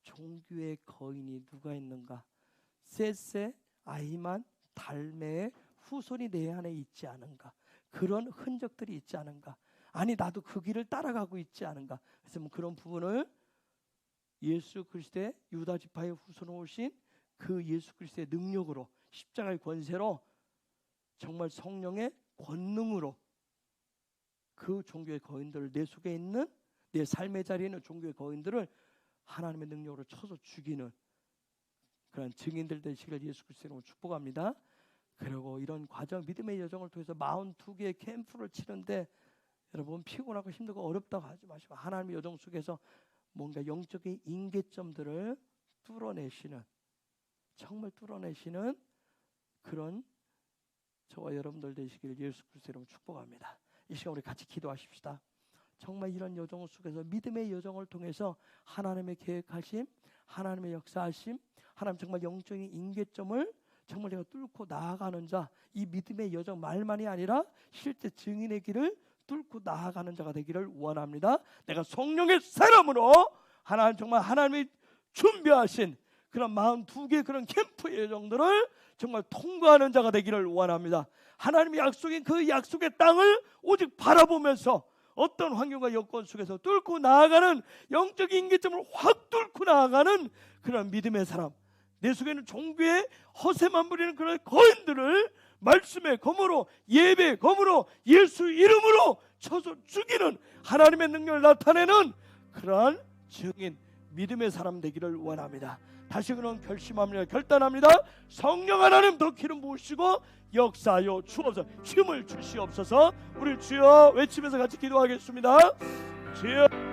종교의 거인이 누가 있는가? 셋세, 아히만, 달메의 후손이 내 안에 있지 않은가? 그런 흔적들이 있지 않은가? 아니 나도 그 길을 따라가고 있지 않은가? 그래서 그런 부분을 예수 그리스도의 유다 지파의 후손으로 오신 그 예수 그리스도의 능력으로, 십자가의 권세로, 정말 성령의 권능으로 그 종교의 거인들을, 내 속에 있는 내 삶의 자리에 있는 종교의 거인들을 하나님의 능력으로 쳐서 죽이는 그런 증인들 되시길 예수 그리스도로 축복합니다. 그리고 이런 과정, 믿음의 여정을 통해서 42개의 캠프를 치는데 여러분 피곤하고 힘들고 어렵다고 하지 마시고 하나님의 여정 속에서 뭔가 영적인 임계점들을 뚫어내시는, 정말 뚫어내시는 그런 저와 여러분들 되시길 예수 그리스도로 축복합니다. 이 시간 우리 같이 기도하십시다. 정말 이런 여정 속에서 믿음의 여정을 통해서 하나님의 계획하심, 하나님의 역사하심, 하나님 정말 영적인 임계점을 정말 내가 뚫고 나아가는 자, 이 믿음의 여정 말만이 아니라 실제 증인의 길을 뚫고 나아가는 자가 되기를 원합니다. 내가 성령의 사람으로 하나님 정말 하나님이 준비하신 그런 42개 그런 캠프의 여정들을 정말 통과하는 자가 되기를 원합니다. 하나님의 약속인 그 약속의 땅을 오직 바라보면서 어떤 환경과 여건 속에서 뚫고 나아가는 영적인 임계점을 확 뚫고 나아가는 그런 믿음의 사람, 내 속에는 종교의 허세만 부리는 그런 거인들을 말씀의 검으로, 예배의 검으로, 예수 이름으로 쳐서 죽이는 하나님의 능력을 나타내는 그러한 증인, 믿음의 사람 되기를 원합니다. 다시금 결심합니다. 결단합니다. 성령 하나님 더 기름 부으시고 역사하여 주옵소서. 힘을 주시옵소서. 우리 주여 외치면서 같이 기도하겠습니다. 주여